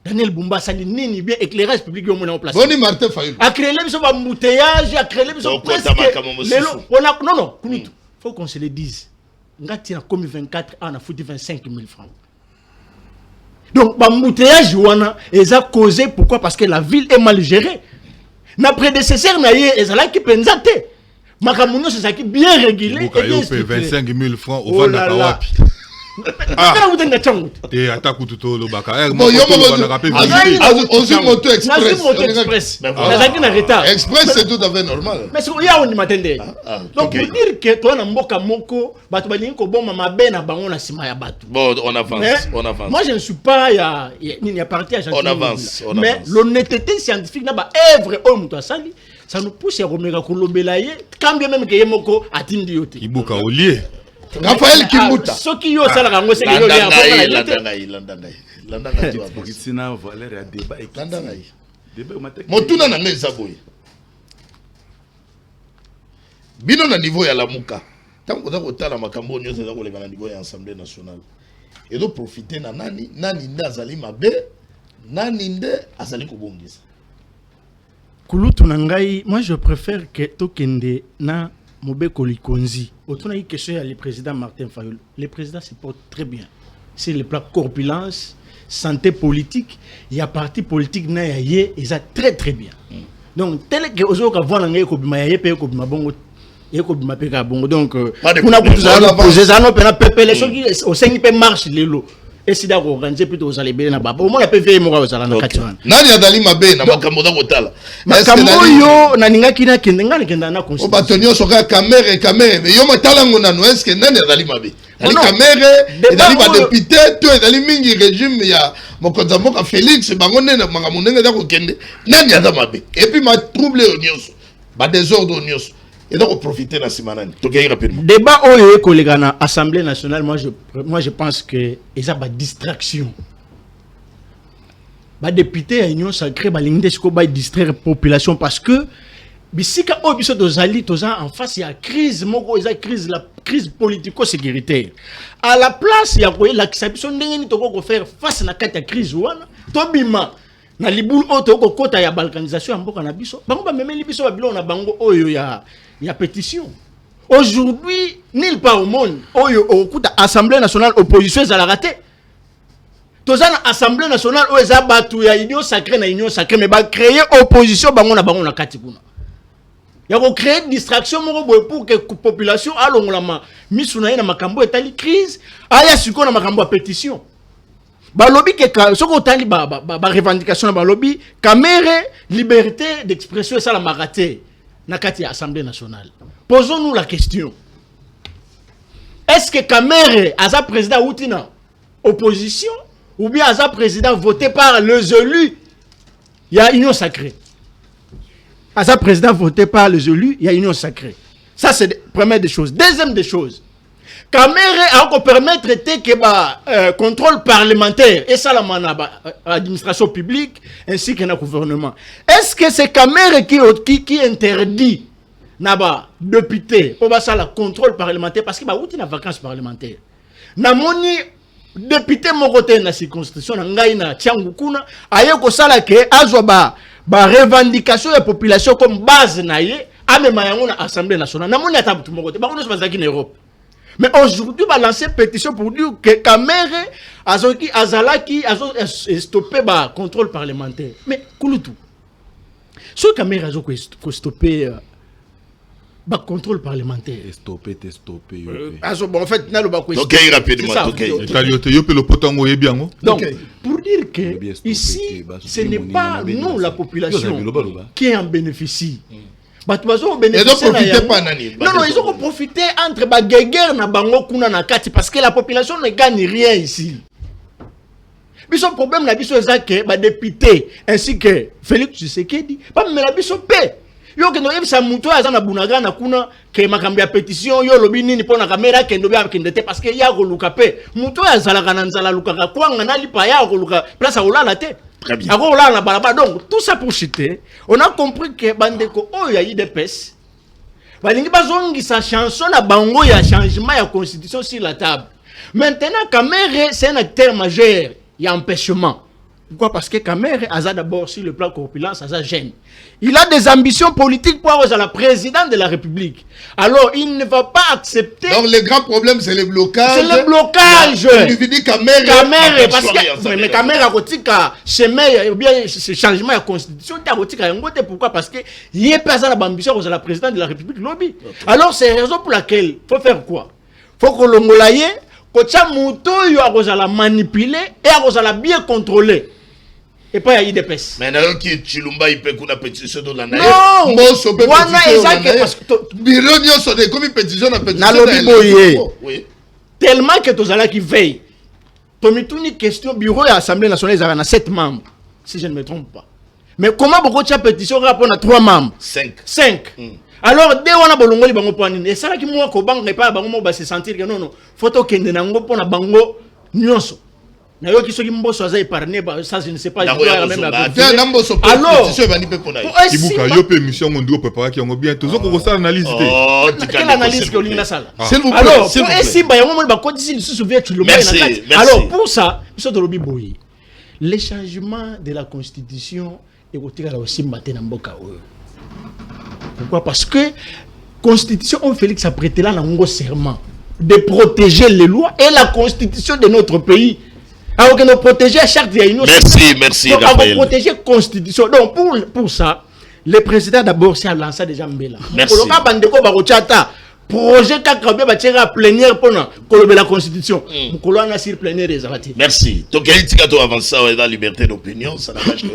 Daniel Bumba sali nini bien éclairage public yo mona en place. Boni Martin Fayulu. A créé les biso ba embouteillage, a créé les biso presque. Non, faut qu'on se le dise. Ngati na komi 24 ans na foutu 25 000 francs. Donc ba embouteillage wana eza causé pourquoi parce que la ville est mal gérée. Na prédécesseur na ye ezala ki penzate. Makamuno c'est ça qui bien régulé et bien structuré. 25 000 francs au Vanda Kawapi. Ah, et attaque tout le baka. Bon, on moto express. Express c'est tout à fait normal. Mais c'est ya on m'attendait. Donc pour dire que toi na mboka moko, batu balingi ko bomba mabe na bango na sima ya batu. Bon, on avance. Moi je ne suis pas il y a parti à on avance. Mais l'honnêteté scientifique na ba œuvre o muto asali, ça nous pousse à remettre ko lobelaye quand bien même que yemoko atindi yote. Ibuka olier. Raphaël Kimuta. Ce qui yo sala kango c'est que yo Landanga tu vas pour sina valeur ya débat et Landanga. Débat matek. Motuna na ngeza boy. Bino na niveau ya lamuka. Tant que vous avez makambo nyonso za kolega na niveau ya Assemblée nationale. Et donc profiter na nani nde azali mabe, nani nde azali kobongisa. Kulutu na ngai, moi je préfère que tokende na Mobeko Likonzi. Autour de question, il y a le président Martin Fayulu. Le président se porte très bien. C'est le plan corpulence, santé politique, il y a parti politique, il y a très très bien. Donc, tel que vous avez vu, donc, on a posé ça, on a pépé les choses qui au sein qui marche les lots. Et si d'accord organiser plutôt aux allées na baba au moins la PV mo ka na katwana nani adali mabe na makambo da kotala makambo yo na ninga kina kenda na conseil o batonyo soka caméra mais yo matala ngona no est-ce que nani adali mabe ali caméra edali ba député to edali mingi régime ya mokonza moka Félix bango nena makambo ndenge da kokende nani adali mabe et puis ma trouble nyonso ba désordre nyonso. Et donc, profiter de la semaine. Débat au collègue à l'Assemblée nationale, moi je pense que il y a une distraction. Les députés à l'Union sacrée, ils distraire la population parce que si en face, il y a la crise politico-sécuritaire. À la place, il y a l'acceptation de faire face à la crise. Na libulu oto ko kota ya balkanisation ya mboka na biso bango ba memeli biso ba bilo na bango oyo ya pétition. Aujourd'hui nulle part au monde oyo okuta Assemblée nationale opposition za la raté. Tozana Assemblée nationale oyo za batu ya union sacrée na union sacrée mais ba créer opposition bango na kati kuna. Ya ko créer distraction moko boy pour que population alongolama misuna na makambo etali crise aya siko na makambo ya pétition. Balobi que ce qu'on t'a dit revendication balobi caméra liberté d'expression ça la maraté na kati ya Assemblée nationale. Posons-nous la question. Est-ce que caméra asa président outina opposition ou bien asa président voté par les élus? Il y a union sacrée. Asa président voté par les élus, il y a union sacrée. Ça c'est la première des choses. Deuxième des choses. Caméra a encore permettre que contrôle parlementaire et ça l'administration publique ainsi que le gouvernement. Est-ce que c'est caméra qui interdit naba député pour ça le contrôle parlementaire parce qu'il y a une vacances parlementaires. Namoni député mon côté na circonscription na ngai na Tiangukuna aye ko sala ke azoba ba revendication de population comme base na ye amema yango na Assemblée nationale. Namoni ata tout mon côté ba kono bazaki na Europe. Mais aujourd'hui, on va lancer une pétition pour dire que Kamere Azalaki a stoppé le contrôle parlementaire. Mais, Kouloutou, ce Kamere a stoppé le contrôle parlementaire. Stoppé. Bon, en fait, il y a le rapidement. Donc, pour dire que ici, ce n'est pas nous, la population, qui en bénéficie. Ils ont profité pas nani. Non, ils ont profité entre Bagueguer na Bango Kuna na Kati parce que la population ne gagne rien ici. Mais son problème la biso ezake ba député ainsi que Félix Tshisekedi pas mais la biso paix. Yo ke no yebisa muto azana bunaga na kuna ke makambi ya pétition yo lobi nini pona kamera ke ndobi akindete parce que ya ko luka pe muto azala kana nzala luka ka kwanga na lipa ya ko luka place olala te. Très bien. Donc, tout ça pour citer, on a compris que Bandeko, oh, il y a eu des pèses. Sa chanson a bango, il y a changement, il y a constitution sur la table. Maintenant, Kamere, c'est un acteur majeur, il y a empêchement. Pourquoi? Parce que Kamer a d'abord sur le plan corpulence, ça gêne. Il a des ambitions politiques pour être la présidente de la République. Alors, il ne va pas accepter... Donc, le grand problème, c'est le blocage. C'est le blocage. Il lui dit Kamer, parce que... Mais Kamer a dit que chemin, ou bien ce changement de la Constitution, pourquoi? Parce que il n'est pas à l'ambition de la présidente de la République lobby. Alors, c'est la raison pour laquelle il faut faire quoi? Il faut que l'ongolaye, que Tchamouto, il a manipuler et il a bien contrôler. Et pas il y a IDPS. Mais il qui Chilumba il peut qu'on a pétition dans la naïe. Non. Mosso peut pétition dans la naïe. Bureau n'y a pas de comme pétition dans pétition. Oui. Tellement que tous allez qui veillent. Tomitouni question bureau et assemblée nationale ils ont 7 membres si je ne me trompe pas. Mais comment beaucoup de pétition répondent à 3 membres? 5. Alors dès on a bolongoli bango point et ça là qui moi ko bang pas bango ba se sentir que non photo kende nango pona bango nyonso. Alors, ça, je ne sais pas. Alors, pour ça, les changements de la Constitution et aussi pourquoi? Parce que la Constitution, on Félix a prêté là un serment de protéger les lois et la Constitution de notre pays. Alors que nous protéger charte de l'Union. Merci, donc, on va protéger la Constitution. Donc, pour ça, le président d'abord s'est lancé déjà Mbela. Merci. Projet Kakabé va tirer à plénière pour la Constitution. Mukolo a sur plénière des avatis. Merci. Donc, il y a tout avancé dans la liberté d'opinion. Ça n'a pas de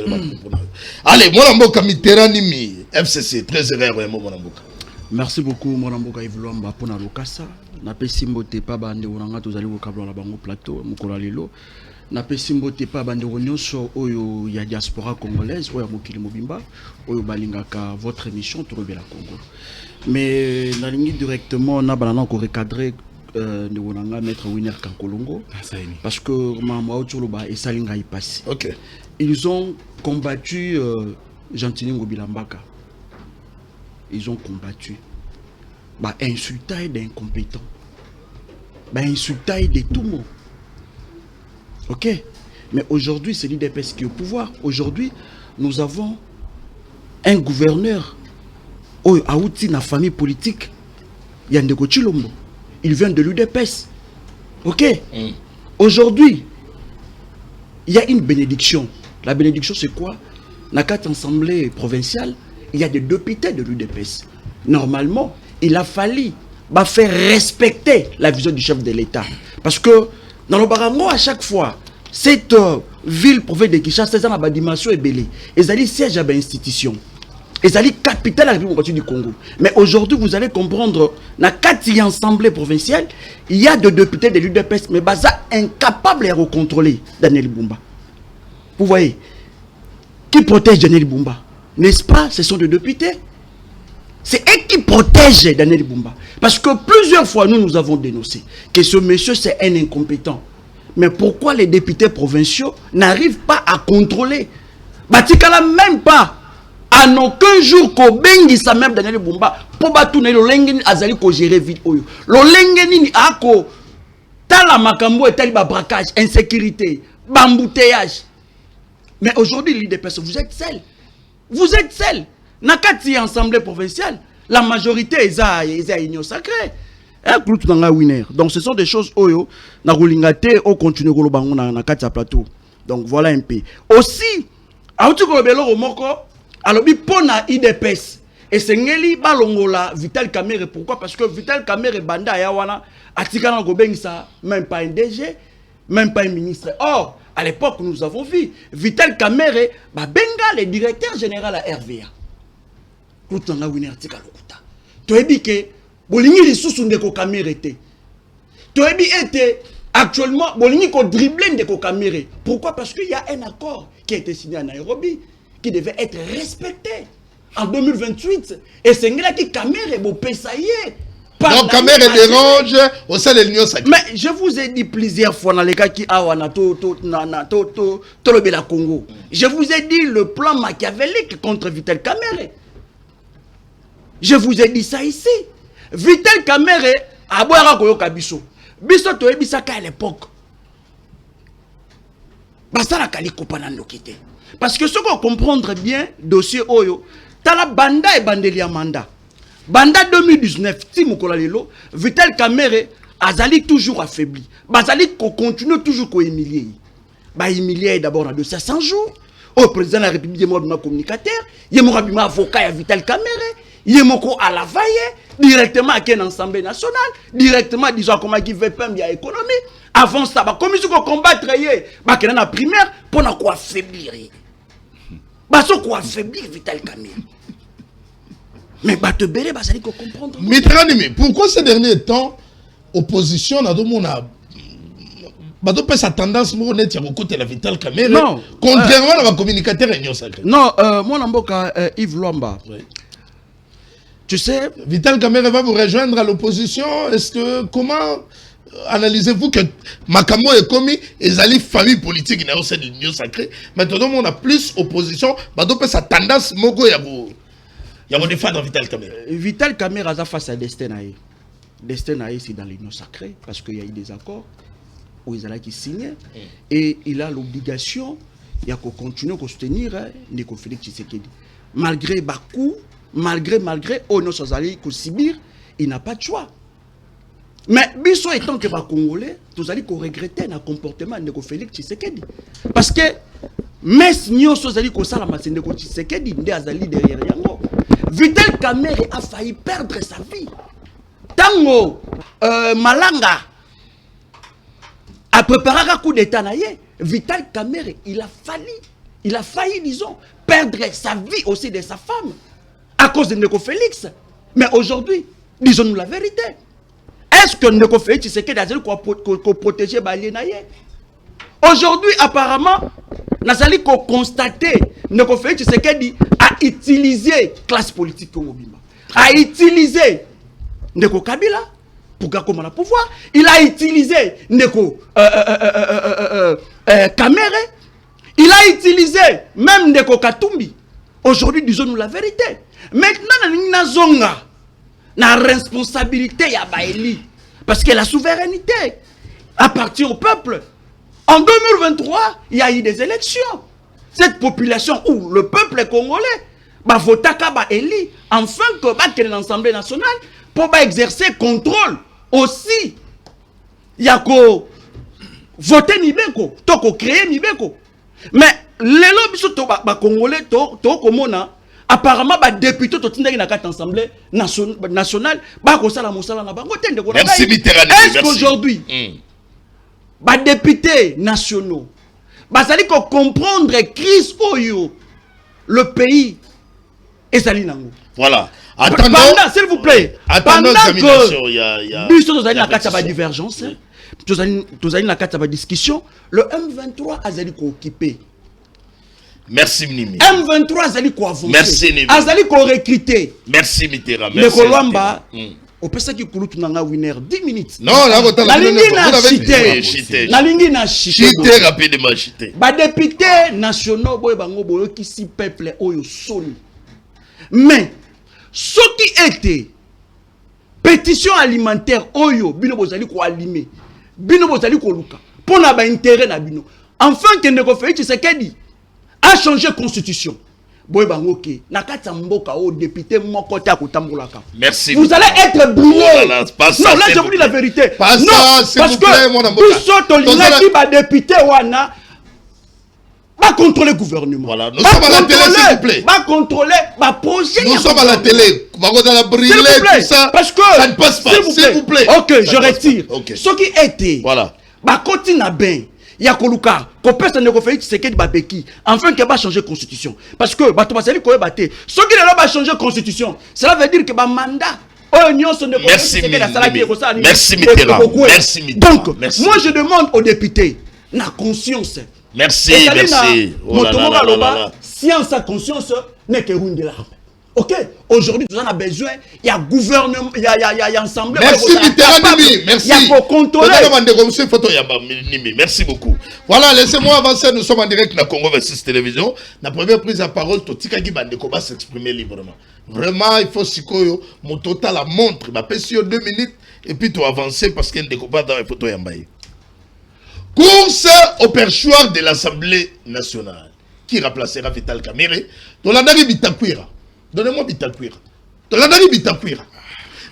allez, moi, Mboka Mitterrandi, FCC, très heureux, mon Mboka. Merci beaucoup, mon Mboka Ivlomba, pour la Lokasa. Na pesimbo te pa bande onanga tozali ko kabla na bango plateau mukolo lelo na pesimbo te pa bande nyonso oyo ya diaspora congolaise oyo mokili mobimba oyo balingaka votre émission Tolobela Congo. Mais na lingi directement na banana ko recadrer ne onanga maître Winner Kankolongo parce que mama otoloba et salinga y passe. OK. Ils ont combattu Gentilingo Bilambaka. Ils ont combattu insulté d'incompétents, insulté de tout le monde. Ok? Mais aujourd'hui, c'est l'IDPS qui est au pouvoir. Aujourd'hui, nous avons un gouverneur, Aouti, la famille politique, Yandeko Chilombo. Il vient de l'UDPS. Ok? Aujourd'hui, il y a une bénédiction. La bénédiction, c'est quoi? Dans la 4 assemblées provinciales, il y a des députés de l'UDPS. Normalement, il a fallu faire respecter la vision du chef de l'État. Parce que dans le Barango, à chaque fois, cette ville province de Kinshasa, c'est une dimension ébélée. Ils allaient siège à l'institution. Ils allaient capitale à la République du Congo. Mais aujourd'hui, vous allez comprendre, dans la 4 assemblées provinciales, il y a des députés de l'UDPS, mais Baza incapable de recontrôler Daniel Bumba. Vous voyez, qui protège Daniel Bumba? N'est-ce pas? Ce sont des députés. C'est eux qui protègent Daniel Bumba. Parce que plusieurs fois, nous avons dénoncé que ce monsieur, c'est un incompétent. Mais pourquoi les députés provinciaux n'arrivent pas à contrôler? Batikala même pas. En aucun jour, qu'on bengi sa même Daniel Bumba, pour batouner le lengeni azali ko gérer vite oyo. Le lengeni ako tala makambo et tali ba braquage, insécurité, bambouteillage. Mais aujourd'hui, l'IDPS, vous êtes seuls. Vous êtes seuls. Nakati assemblée provinciale, la majorité est union sacrée. Donc ce sont des choses oyo na rolingate au continue ko lobango na nakati plateau. Donc voilà un peu. Aussi, auti ko lobelo moko alobi pona IDPS et sengeli balongola Vital Kamerhe. Pourquoi? Parce que Vital Kamerhe banda ya wana atikana ko bengisa même pas un DG, même pas un ministre. Or, à l'époque nous avons vu Vital Kamerhe benga le directeur général à RVA. Kutanga Winner tika lokuta. Toyebi ke bolingi lisusu ndeko Kamerhe te. Toyebi ete actuellement bolingi ko dribbler ndeko Kamerhe. Pourquoi? Parce qu'il y a un accord qui a été signé à Nairobi qui devait être respecté en 2028 et c'est là qui Kamerhe bo pesaye. Donc Kamerhe dérange au sein de l'Union sacrée. Mais je vous ai dit plusieurs fois dans les cas qui awana Tolobela Congo. Je vous ai dit le plan machiavélique contre Vital Kamerhe. Je vous ai dit ça ici. Vital Kamerhe a boire koyoka biso. Biso toyebi ça à l'époque. basala kaliko panando kité. Parce que ce qu'on comprendre bien dossier Oyo, tala banda et bandelia manda. Banda 2019, ti mukola lelo, Vital Kamerhe azali toujours affaibli. Bazali ko continue toujours ko humilier. Ba humilier d'abord en 200 jours. Au président de la République, il y a un communicateur, il y a un avocat Vital Kamerhe, il y a un à la vaille, directement à l'Assemblée nationale, directement disons comment il veut pas bien l'économie. Avant ça, comme ils ont combattre, il y a une primaire pour quoi affaiblir. Quoi affaiblir Vital Kamerhe. Mais te béré, ça dit qu'on comprendre. Mais pourquoi ces derniers temps, opposition n'a pas sa tendance à côté de la Vital Kamerhe? Non. Contrairement à la communicateur réunion sacrée. Non, moi, Namboka, Yves Luamba. Oui. Tu sais, Vital Kamerhe va vous rejoindre à l'opposition. Est-ce que, comment analysez-vous que Makamo est commis et Zali famille politique n'a pas l'union sacrée? Maintenant, on a plus opposition. Sa tendance, Mogo Yabou. Il y a un défendre Vital Kamerhe. Vital Kamerhe a face à Destinaï. Destinaï, c'est dans l'union sacrée parce qu'il y a eu des accords où ils ont signé et il a l'obligation de continuer à soutenir Ndeko Félix Tshisekedi. Malgré Bakou, malgré Ono Sazali Kosibir, il n'a pas de choix. Mais biso étant que les Congolais, nous allons regretter le comportement de Ndeko Félix Tshisekedi. Parce que même si nous allons Kosala Ndeko Tshisekedi, nous allons derrière Yango. Vital Kamerhe a failli perdre sa vie. Tango Malanga a préparé un coup d'état. Vital Kamerhe, il a failli, disons, perdre sa vie aussi de sa femme à cause de Ndeko Félix. Mais aujourd'hui, disons-nous la vérité. Est-ce que Ndeko Félix Tshisekedi a protéger Balienaye? Aujourd'hui, apparemment, nous allons constater que Ndeko Félix Tshisekedi a utilisé la classe politique Congobima, a utilisé Ndeko Kabila pour gagner le pouvoir. Il a utilisé Ndeko Kamerhe. Il a utilisé même Ndeko Katumbi. Aujourd'hui, disons-nous la vérité. Maintenant, nous avons la responsabilité ya Baeli. Parce que la souveraineté appartient au peuple. En 2023, il y a eu des élections. Cette population où le peuple congolais va voter Baeli afin que l'Assemblée nationale pour exercer contrôle aussi. Il y a qu'à voter Nibeko, to créer Nibeko. Mais les lobbies congolais, apparemment, les députés qui sont dans l'Assemblée nationale, merci Mitterrand. Est-ce qu'aujourd'hui, les députés nationaux, ils vont comprendre la crise Oyo, le pays et Salinango? Voilà. Attendons, s'il vous plaît, pendant que nous avons la divergence, nous avons la discussion, le M23 a été occupé. Merci Mnimi. M23 a été avancé. Merci Mnimi. A été recruté. Merci Mitterrand. Le Kolwamba, au pesa qui coule tout dans winner 10 minutes. Non, là, la ligne na chité. La ligne na chité. Chité rapidement chité. Ba député nationaux boy bango boyo qui si peuple oyo soni. Mais ce qui était pétition alimentaire oyo bino bozali ko alime. Bino bozali ko luka. Pour na ba intérêt na bino. Enfin que Ndeko Félix Tshisekedi a changé constitution. Boy bangoki nakata mboka o député moko ta kutambulaka. Merci. Vous allez être brûlés. Oh là, non, là je vous dis la vérité. Pas non, ça, parce que biso tolingaki ba député wana va contrôler le gouvernement. Voilà, nous sommes à la télé s'il vous plaît. Va contrôler ba projet. Nous sommes à la télé. Va dans la brûler tout ça. Parce que ça ne passe pas. S'il vous plaît. OK, je retire. Ce qui était. Voilà. Ba continue ben. Il y a Koluka, qu'on peut se faire Tshisekedi Babeki, enfin qu'il va changer la constitution. Parce que, ceux qui va changer la constitution, cela veut dire que le mandat, merci Mitterrand. Merci Mitterrand. Donc, moi je demande aux députés, la conscience. Merci, merci. Science à conscience n'est que une de l'arme. Ok, aujourd'hui, nous avons besoin, il y a gouvernement, il y a assemblée. Merci Mitterrand, merci. Il y a pour contrôler. Merci beaucoup. Voilà, laissez-moi avancer, nous sommes en direct dans Congo 26 Télévision. La première prise de parole, Totika Gibandeko va s'exprimer librement. Vraiment, il faut que mon total la montre. Il va passer 2 minutes et puis tu avancer parce qu'il y a un découpage dans les photos. Course au perchoir de l'Assemblée nationale. Qui remplacera Vital Kamerhe? Tolandari Bitakwira. Donnez-moi Bitakwira. Tolandari Bitakwira.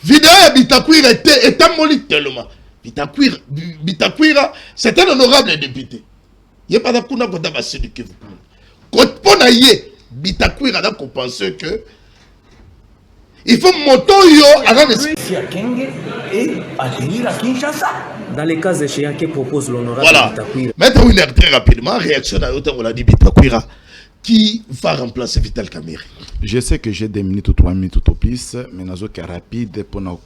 Vidéo ya Bitakwira était moli tellement. Bitakwira, c'est un honorable député. Il n'y a pas de kuna kota basi du Kivu. Quand on a yé, Bitakwira a compensé que il faut moto yo avant de et atterrir à Kinshasa. Dans les cas échéants que propose l'honorable Bitakwira. Maintenant, une heure très rapidement, réaction à l'autre, on l'a dit Bitakwira. Qui va remplacer Vital Kamerhe? Je sais que j'ai 2 minutes ou 3 minutes tout au plus, mais nous sommes rapide pour nous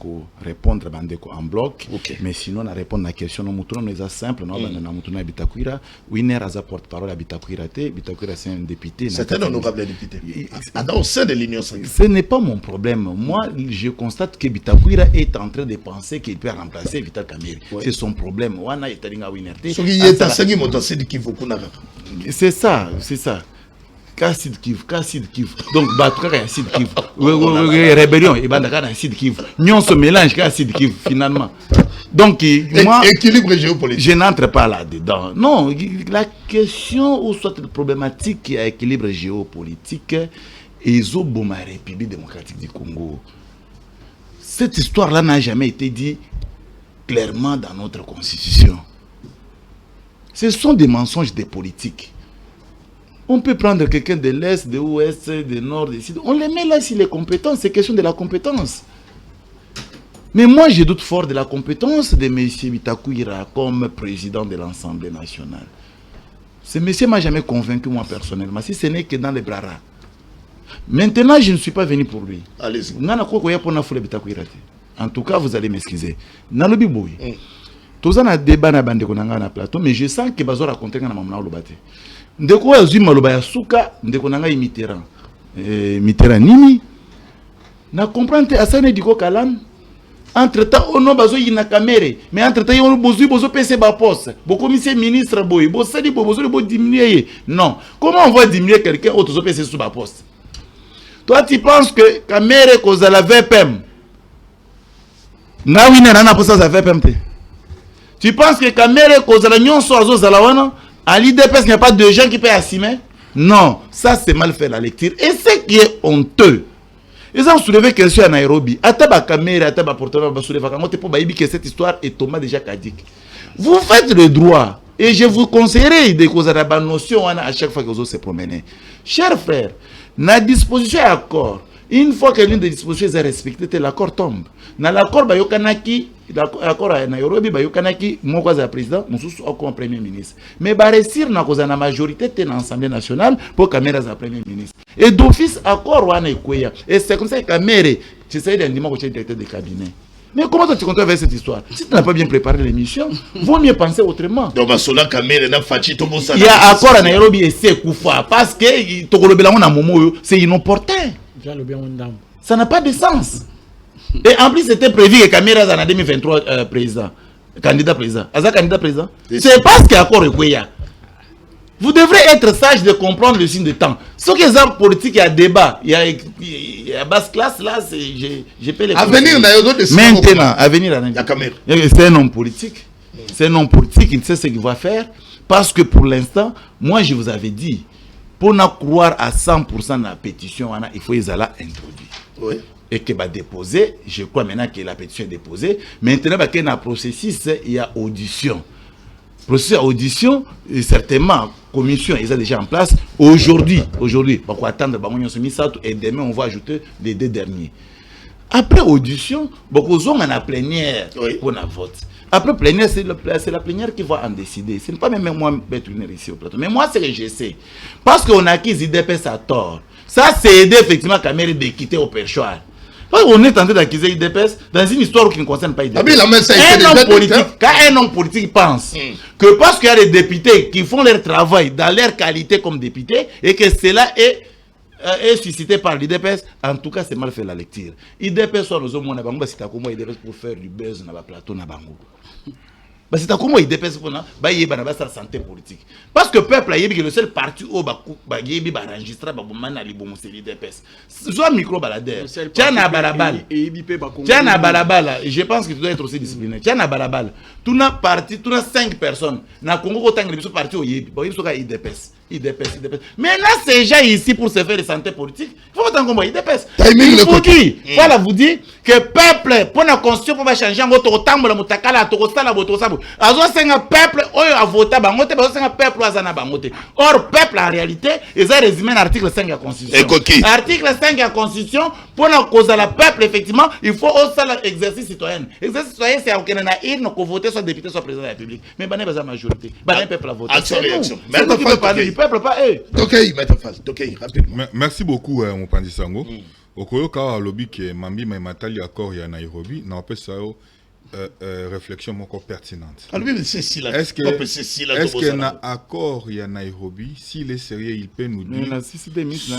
répondre en bloc. Okay. Mais sinon, on répondre à la question, nous sommes simple, nous sommes Bitakwira. Winner a porte-parole à Bitakwira. Bitakwira, c'est un député. C'est un honorable député. Au sein de l'Union sacrée. Ce n'est pas mon problème. Moi, je constate que Bitakwira est en train de penser qu'il peut remplacer Vital Kamerhe. Ouais. C'est son problème. C'est ça, c'est ça. Kassid Kiv. Donc, Batoukara, Sid Kiv. Rébellion, et Bandakara, Sid Kiv. Nyon se mélange, Kassid Kiv, finalement. Donc, moi. Équilibre géopolitique. Je n'entre pas là-dedans. Non, la question, ou soit la problématique qui a équilibre géopolitique, est au Boma République démocratique du Congo. Cette histoire-là n'a jamais été dit clairement dans notre constitution. Ce sont des mensonges des politiques. On peut prendre quelqu'un de l'Est, de l'Ouest, du Nord, du Sud. On les met là sur les compétences. C'est question de la compétence. Mais moi, je doute fort de la compétence de M. Bitakwira comme président de l'Assemblée nationale. Ce monsieur ne m'a jamais convaincu, moi, personnellement. Si ce n'est que dans les bras. Maintenant, je ne suis pas venu pour lui. Allez-y. En tout cas, vous allez m'excuser. Nalobi boy. Tout ça, on a débat na plateau, mais je sens que bazo raconter na mamna olobate. Ndeko azui maloba ya suka, ndeko nanga Mitterrand. Mitterrand nini? Na comprendre asane diko kalan. Entre-temps, on bazo yina Kamerhe, mais entre-temps, on bozo PC ba poste. Boko monsieur ministre boy, bo sadi bo diminuer. Non. Comment on va diminuer quelqu'un autre PC sous ba poste? Toi tu penses que Kamerhe cause la VPM? Na wina na posa za VPM te. Tu penses que Kamerhe cause la nyon sozo za la wana? À l'IDPS, il n'y a pas de gens qui peuvent assumer? Non, ça c'est mal fait la lecture. Et ce qui est honteux, ils ont soulevé question à Nairobi. Ataba Kamerhe, Ataba porte-parole, que cette histoire est tombée déjà caduque. Vous faites le droit. Et je vous conseillerais de causer la notion à chaque fois que vous se promener. Chers frères, la disposition est accord. Une fois que l'une des dispositions est respectée, l'accord tombe. Dans l'accord, l'accord à Nairobi, Bayokanaki, moi, comme président, je suis comme premier ministre. Mais réussir dans la majorité de l'Assemblée nationale pour Kamerhe soit premier ministre. Et d'office, accord, et c'est comme ça que Kamerhe, tu sais, il que tu es directeur de cabinet. Mais comment tu comptes avec cette histoire? Si tu n'as pas bien préparé l'émission, vaut mieux penser autrement. Donc, il y a accord à Nairobi et c'est Koufa. Parce que c'est inopportun. Ça n'a pas de sens. Et en plus, c'était prévu que Kamerhe en 2023 président. Candidat président. C'est parce qu'il y a accord et vous devrez être sage de comprendre le signe de temps. Ce qui est en politique, il y a débat. Il y a basse classe là, je peux les avenir maintenant, avenir c'est un homme politique. C'est un homme politique, il sait ce qu'il va faire. Parce que pour l'instant, moi je vous avais dit, pour nous croire à 100% dans la pétition, il faut les aller introduire. Oui. Et que va déposer, je crois maintenant que la pétition est déposée. Maintenant, il y a un processus, il y a audition. Processus audition, certainement, commission, ils sont déjà en place. Aujourd'hui, on va attendre, et demain, on va ajouter les 2 derniers. Après audition, on a la plénière pour la vote. Après plénière, c'est la plénière qui va en décider. Ce n'est pas même moi qui vais ici au plateau. Mais moi, c'est que je sais. Parce qu'on a acquis IDPS à tort. Ça, c'est aider effectivement Kamerhe de quitter au perchoir. On est tenté d'accuser IDPS dans une histoire qui ne concerne pas IDPS. Quand un homme politique pense que parce qu'il y a des députés qui font leur travail dans leur qualité comme députés et que cela est suscité par l'IDPS, en tout cas c'est mal fait la lecture. IDPS soit nous avons pour faire du buzz dans le plateau. Bah c'est comment il dépasse pour là, bah il y a la santé politique. Parce que le peuple a le seul parti où bah il y a enregistré bah man ali bon c'est l'IDPS. Soit micro baladeur. Tiens à balabala. Tiens à balabala. Je pense que tu dois être aussi discipliné. Tiens à balabala. Tu n'as parti, tu n'as 5 personnes. Na Congo autant que les partis au yebi. Bon il faut qu'il IDPS. Maintenant ces gens ici pour se faire de santé politique, il faut autant qu'on voit IDPS. Il faut qui? Voilà vous dit que peuple pour la constitution pour changer en gros autant la mutakala to la boto sabo. Azo senga peuple oyo a voté bangote bazo senga peuple azana bangote. Or peuple en réalité ils ont résumé l'article 5 de la constitution. Article 5 de la constitution pour la cause de la peuple effectivement, il faut aussi l'exercice citoyen. L'exercice citoyen c'est aucun na il ne voter soit député soit président de la République. Mais bané la majorité. Bané peuple a voté. Action réaction. Peuple pas merci beaucoup mon Pandi Sango. Okoyoka lobby que Mambi Matali accord ya Nairobi na opé ça réflexion encore pertinente. Est-ce que na accord ya Nairobi s'il est sérieux il peut nous dire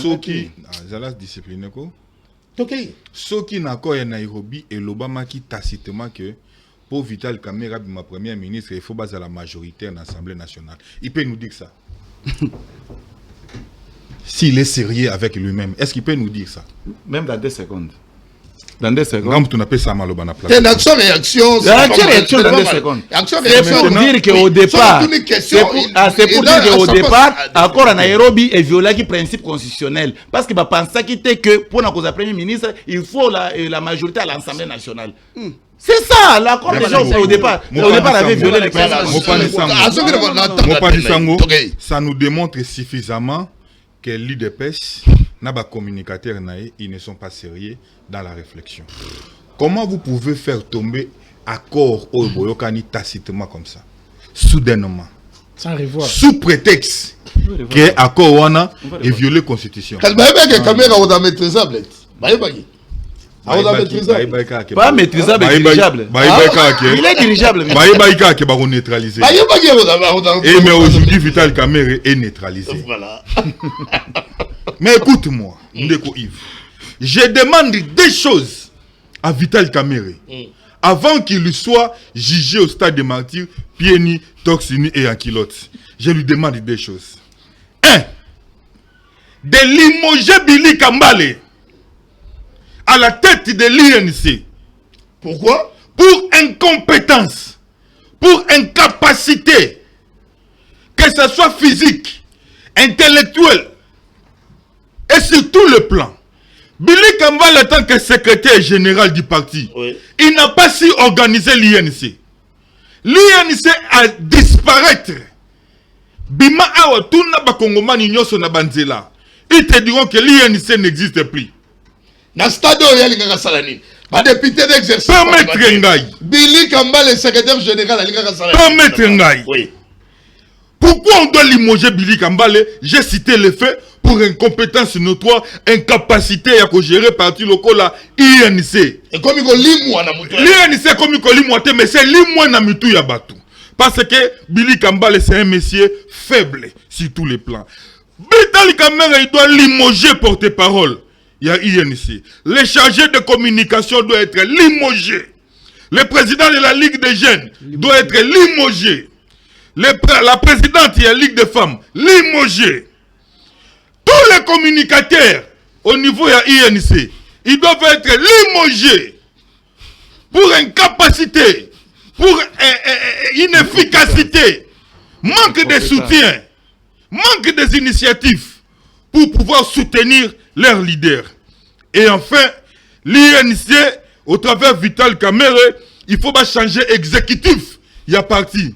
Soki Zalas discipliné ko Soki na accord ya Nairobi et l'Obama qui tacitement que pour Vital Kamerhe ma première ministre il faut baser la majorité en Assemblée nationale. Il peut nous dire ça. S'il est sérieux avec lui-même, est-ce qu'il peut nous dire ça? Même dans 2 secondes. Dans 2 secondes. Quand tu n'appelles ça malobana place. C'est une action-réaction. C'est action dans 2 secondes. C'est pour dire qu'au départ, c'est pour dire qu'au départ, accord à Nairobi est violé le principe constitutionnel. Parce qu'il va penser que pour la cause du Premier ministre, il faut la majorité à l'Assemblée nationale. C'est ça, l'accord des gens au départ. Au départ, avait violé les principes. Ça nous démontre suffisamment que l'IDPS n'a pas communicateur, ils ne sont pas sérieux dans la réflexion. Comment vous pouvez faire tomber accord au Boyokani tacitement comme ça, soudainement, sans revoir, sous prétexte que accord wana est violé la constitution? Pas maîtrisable. Pas maîtrisable, dirigeable. Il est dirigeable. Et mais aujourd'hui, Vital Kamerhe est neutralisé. Voilà. Mais écoute-moi, Ndeko Yves. Je demande des choses à Vital Kamerhe avant qu'il soit jugé au stade de martyrs, pieds nus, toxini et en culotte. Je lui demande des choses. 1. De limoger Billy Kambale à la tête de l'INC. Pourquoi? Pour incompétence, pour incapacité, que ce soit physique, intellectuel et sur tout le plan. Billy Kambale, en tant que secrétaire général du parti, il n'a pas su organiser l'INC. L'INC a disparaître. Bima awa tuna bakongomani nyoso na banzela. Ils te diront que l'INC n'existe plus. Na stade yalinga salani. Ba député d'exercice. Permettre ngai. Billy Kambale, secrétaire général yalinga salani. Permettre ngai. Oui. Pourquoi on doit limoger Billy Kambale? J'ai cité les faits pour incompétence notoire, incapacité à gérer parti local à INC. Et comme il limou na mutu. L'INC comme il limou mais c'est limou na mutu ya batu. Parce que Billy Kambale c'est un monsieur faible sur tous les plans. Vital Kamerhe il doit limoger porte-parole. Il y a INC. Le chargé de communication doit être limogé. Le président de la Ligue des jeunes doit être limogé. La présidente de la Ligue des femmes, limogé. Tous les communicateurs au niveau de l'INC, ils doivent être limogés pour incapacité, pour inefficacité, manque de soutien, manque des initiatives pour pouvoir soutenir leurs leaders. Et enfin, l'INC, au travers Vital Kamerhe, il faut pas changer exécutif. Il y a parti.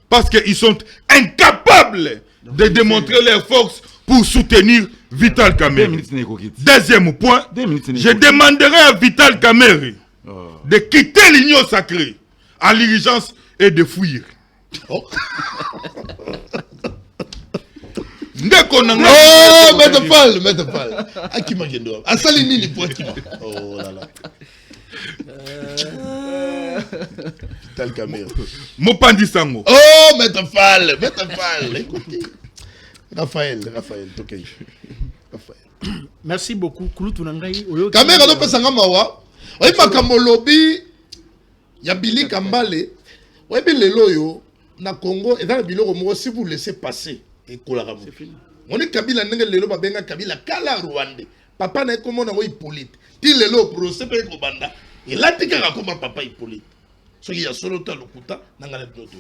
Parce qu'ils sont incapables de démontrer leur force pour soutenir Vital Kamerhe. Deuxième point, je demanderai à Vital Kamerhe de quitter l'union sacrée à l'urgence et de fuir. Oh, Maître Fall. Akima Gendo. Asalini ni pour Akima. Oh là là. Vital Kamerhe. Mopandi Sango. Oh, Maître Fall. Écoutez. Raphaël, ok. Raphaël. Merci beaucoup. Kamerhe a pesa ngamawa. Oyi makambo lobby ya Billy Kambale. Ouais, mais les loyaux, na Congo, et dans le biloko, si vous laissez passer, et Kolaramu. C'est fini. On est Kabila, Lelo, Babenga, Kabila, Kala, Rwanda. Papa n'est comme on a Hippolyte. Til Lelo, procès, Kobanda. Et là, tu as comme papa Hippolyte. Ce qui y a solo Talokuta, Nangana Dodo.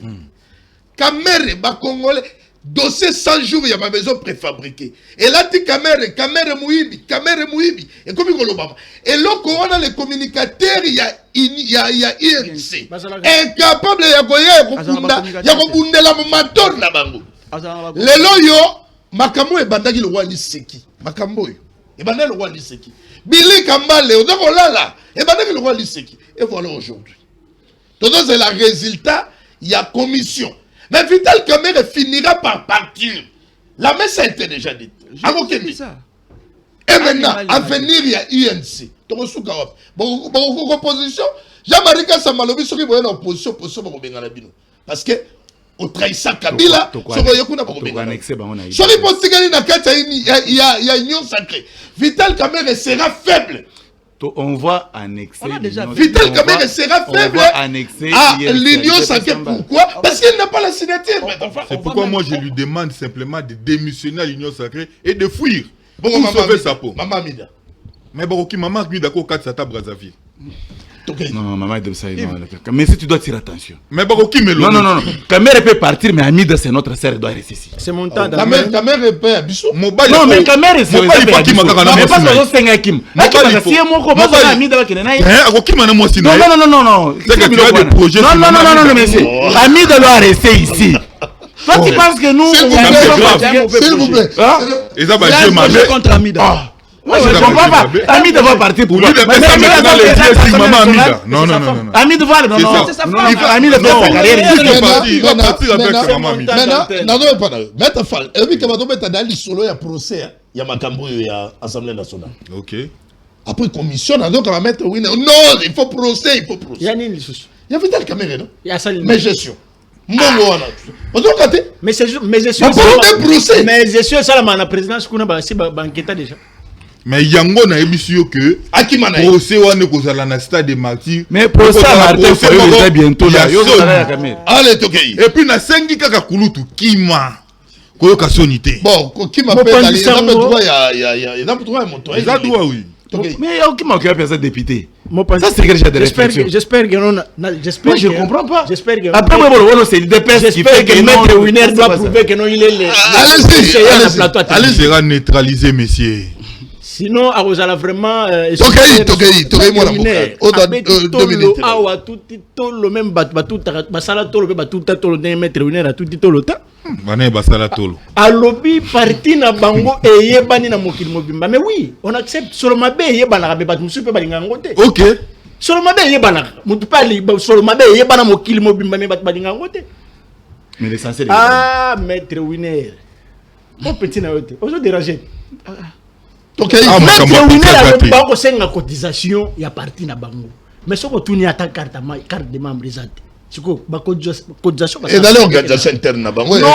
Kamere, Congolais, dossier 100 jours, il y a ma maison préfabriquée. Et là, tu Kamere Mouibi. Et comme il y a et là, on a les communicateurs, il y a INC. Incapable, il y a Goya, la mator na bango. Lelo yo, Makambo et Bandagi le roi Liseki. Makambo et Bandagi le roi Liseki. Billy Kambale, Odolala, et Bandagi le roi Liseki. Et voilà aujourd'hui. Donc c'est le résultat, il y a commission. Mais Vital Kamerhe finira par partir. La messe a été déjà dite. Et maintenant, à venir, il y a INC. Donc, opposition, Jean-Marie Kassamalobi, ceux qui vont en opposition, parce que, au trahissant Kabila, il y a union sacrée. Vital Kamerhe sera faible. On va annexer. Vital Kamerhe sera faible à l'union sacrée. Pourquoi? Parce qu'il n'a pas la signature. C'est pourquoi moi je lui demande simplement de démissionner à l'union sacrée et de fuir. Pour sauver sa peau. Maman Mida. Mais bon, maman qui d'accord 4 Sata Brazzaville. Non, maman de ça. Mais si tu dois tirer attention. Mais bon, qui me le. Non. Kamere peut partir, mais Amida, c'est notre sœur, elle doit rester ici. C'est mon temps. Kamere peut Bissou. Non, mais Kamere, c'est pas qui m'a gagné. Mais pas besoin de 5 Kim. Si moi, comment ça Amida va qu'il y ait. Non. C'est que tu as des projets. Non, monsieur. Amida doit rester ici. Toi, tu penses que nous. S'il vous plaît. Et ça va jouer ma mère contre Amida. Moi, je ne comprends pas. Amida va partir pour lui. Non. Amida va aller. Non. Amida fait sa carrière. Il va partir avec sa maman Amida. Maintenant, Maître Fall, il y a un solo, il y a procès, il y a Makambo, il y a Assemblée nationale. Ok. Après, commission, donc on va mettre oui. Non, il faut procès. Il y a Vital Kamerhe, non? Il y a ça. Mais gestion. Mais gestion, ça la présidence qu'on a banqueta déjà. Mais yango na ebisio que procès wane kozala na stade de martyr. Mais procès à Martin c'est bientôt là. Allez tokei. Et puis na sengi kaka kulutu kima. Koyoka sonité. Bon, qui m'appelle dans les droit il y a droit mon toit. Il a droit oui. Mais qui m'a occupé à ça député. Ça c'est quelque chose de réflexion. J'espère que non, j'espère que je comprends pas. J'espère que après moi c'est le DPS qui fait que Maître Winer doit prouver que non il est allez sera neutralisé messieurs. Sinon, à Rosala vraiment. Tokei, moi la deux minutes. Ah, tout le même batou, basala tolo, batou, tolo, Maître Winer a tout dit tolo ta. Bané basala tolo. À lobby parti na bango et yebani na mokil mobimba. Mais oui, on accepte. Solomabe yebana rabe bat musu pe balingangote. Ok. Solomabe yebana. Mutu pali Solomabe yebana mokil mobimba me bat balingangote. Mais l'essentiel. Ah, Maître Winer. Mon petit na yote. Ozo déranger. Maître Winer a une cotisation, il y a parti na bango. Mais ce que tu n'y as ta carte de membre exact. C'est quoi ba cotisation et dans l'organisation interne na bango. Non.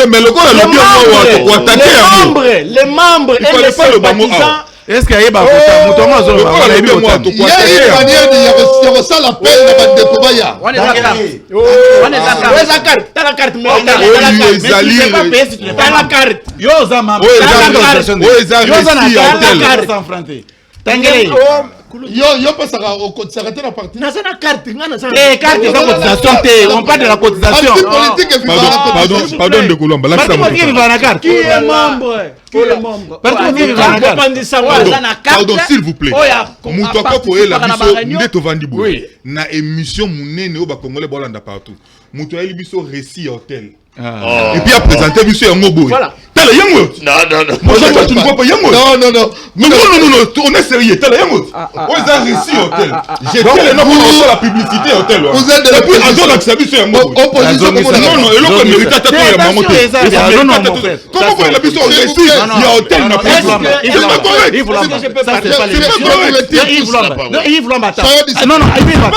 Mais le gars les membres et les sympathisants. Est-ce qu'il y a pas mutonga zo ba il y a une manière de ça l'appel na bande ko baya. On est la carte. T'as la carte mais t'as la carte. Yo za ma. Tangere. Yo passa au cotisation na parti. Na sana carte ngana sana. Carte de cotisation on parle de la cotisation. Pardon de Colomba. Là ça. Qui est membre? Pardon s'il vous plaît. Muto ko la biso ndeto vandi bo. Na émission munene o ba congolais bolanda partout. Muto eli biso récit hôtel. Et puis à présenter biso yango boy. Voilà. Tala yango. Non. Moi tu ne vois pas yango. Non. Non, on est sérieux. Tala yango. On a réussi hôtel. J'ai dit le nom pour la publicité hôtel. Vous êtes de la puis Azor a biso yango. Opposition non, et l'autre mérite ta ya maman. Comment faire la biso réussi? Il y a hôtel na pas. C'est pas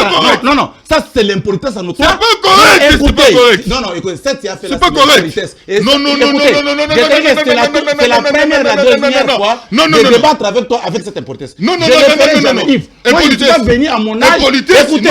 correct. Non, ça c'est l'importance à notre. C'est pas correct. Non, écoutez, ça tu as fait. C'est pas correct. Non. C'est la première, la deuxième fois de débattre avec toi avec cette importance. Non. Moi, tu vas venir à mon âge. Écoutez.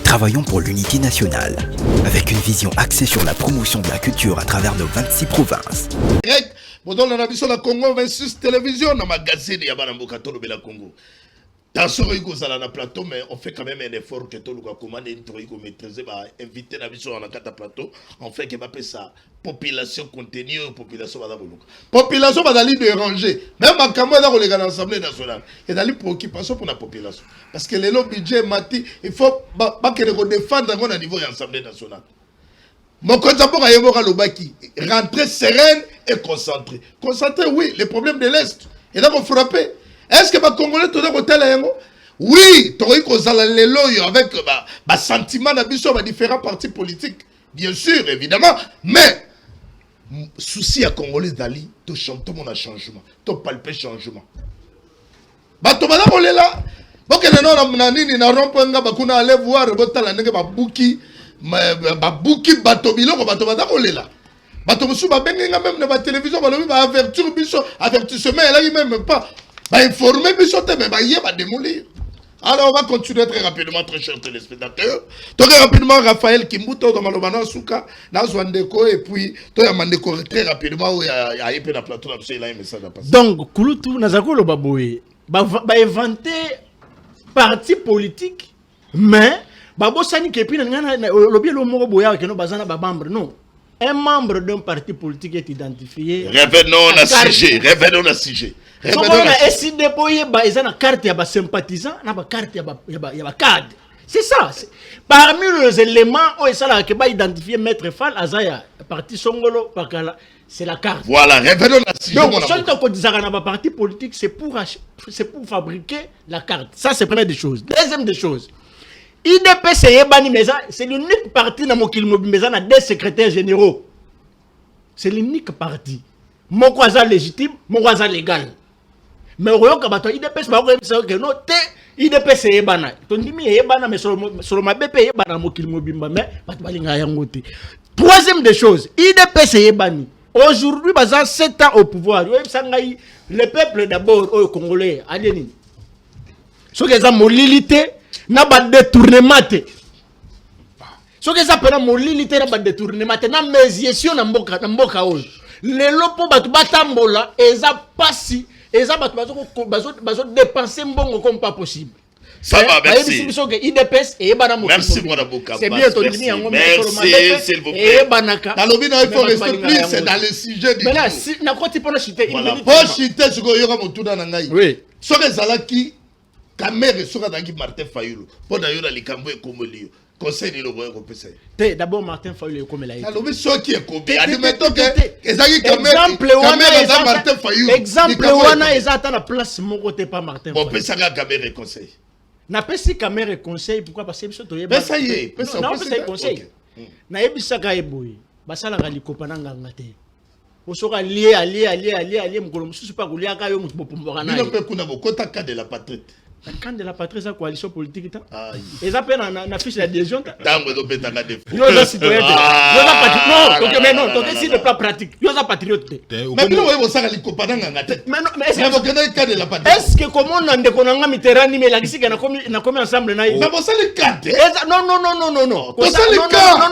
travaillons pour l'unité nationale, avec une vision axée sur la promotion de la culture à travers nos 26 provinces. Direct, Modon la Biso la Congo 26 télévision, dans magazine, Yabana Mbokatolo Bela Congo. Dans ce plateau, mais on fait quand même un effort que tout le monde commande et maîtriser, inviter la vision dans le plateau, on fait que ça population contenue, population population va d'aller déranger. Même en Cameroun, dans l'Assemblée nationale, il y a des préoccupations pour la population. Parce que le budget mati, il faut que les défendre au niveau de l'Assemblée nationale. Mon contemporain a Lobaki, rentrer sereine et concentré. Concentré, oui, les problèmes de l'Est. Et là, on frapper. Est-ce que les Congolais tout le monde? Oui, tu as avec les sentiments de différents partis politiques. Bien sûr, évidemment. Mais, souci à Congolais d'Ali, tu chantes mon changement. Tu palpes changement. Tu vas là. Donc, tu vas aller voir Babuki, Batobilo, là. Même dans la télévision, avertissement, elle n'a même pas. Informer, mais il va démolir. Alors, on va continuer très rapidement, très chers téléspectateurs. Très rapidement, Raphaël Kimbuto, dans Malobana Souka, Nazwandeko, et puis, très rapidement, il y a un peu de plateau, il y a un message à passer. Donc, Kouloutou, Nazako Lobaboé, va inventer parti politique, mais, Babosani Kepi, l'objet le mot boya, que nous basons à membre, non. Un membre d'un parti politique est identifié. Revenons à sujet. Revenons à sujet. So on essaie de déployer ils ont une carte ya ba sympathisant, na ba carte ya ba cadre. C'est ça. Parmi les éléments où ça là que ba identifier maître Fall Azaya parti Songolo Pakala, c'est la carte. Voilà, revenons à sujet. Donc ce qu'on dit ça na ba parti politique c'est pour fabriquer la carte. Ça c'est première des choses. Deuxième des choses. IDPC c'est l'unique parti dans mon Kilmobimeza na deux secrétaires généraux. C'est l'unique parti. Mon croisant légitime, mon croisant légal. Mais au Kabato, IDPS, que non, IDPS est banal. Ton dimi est banal, mais sur ma BP est banal, mon Kilmobimba, mais pas de balingayangote. Troisième des choses, IDPS est banni. Aujourd'hui, bazar 7 ans au pouvoir. Le peuple d'abord, au Congolais, Adeline. Ce que ça, molilité, n'a pas de détournement. Ce que ça appelle molilité, n'a pas de détournement. N'a médiation, n'a pas de les lopo batu batambola eza passi eza batu bazo dépenser mbongo comme pas possible. Ça va, merci. Merci mon Aboka. C'est bien ton demi en merci s'il vous plaît. Il faut rester plus c'est dans le sujet du maintenant si na koti pona chiter voilà pour chiter ce que yoka motuna na ngai. Oui. Soke zalaki kamere soka dangi Martin Fayulu. Pona yona likambo ekomolio. Conseil de l'Obrien Kopese. D'abord, Martin Fayulu est comme il a été. Alors, ce qui est copié. Admettons que Martin Fayulu. Exemple, Wana est à la place, mon côté pas Martin Fayulu. On peut savoir caméra conseil. N'a pas si caméra conseil, pourquoi parce que mais ça y est, non, c'est conseil. Na ebisa ka eboy. Basala ga likopananga ngate. Osoka lié, mukolo mususu pa kulia ka yo mutu bopombora na. Il ne peut kuna bokota ka de la patrie. Quand de la patrie, sa coalition politique, ils appellent en fiche d'adhésion. Tango do betanga de. Ils sont citoyens. Ils sont patriotes. Non, mais non, donc c'est le plan pratique. Ils sont patriotes. Mais nous, on s'en rend compte mais est-ce que comment on a des conneries Mitterrand mais la Gisiga n'a commis ensemble na. Mais on s'en les cadre. Non.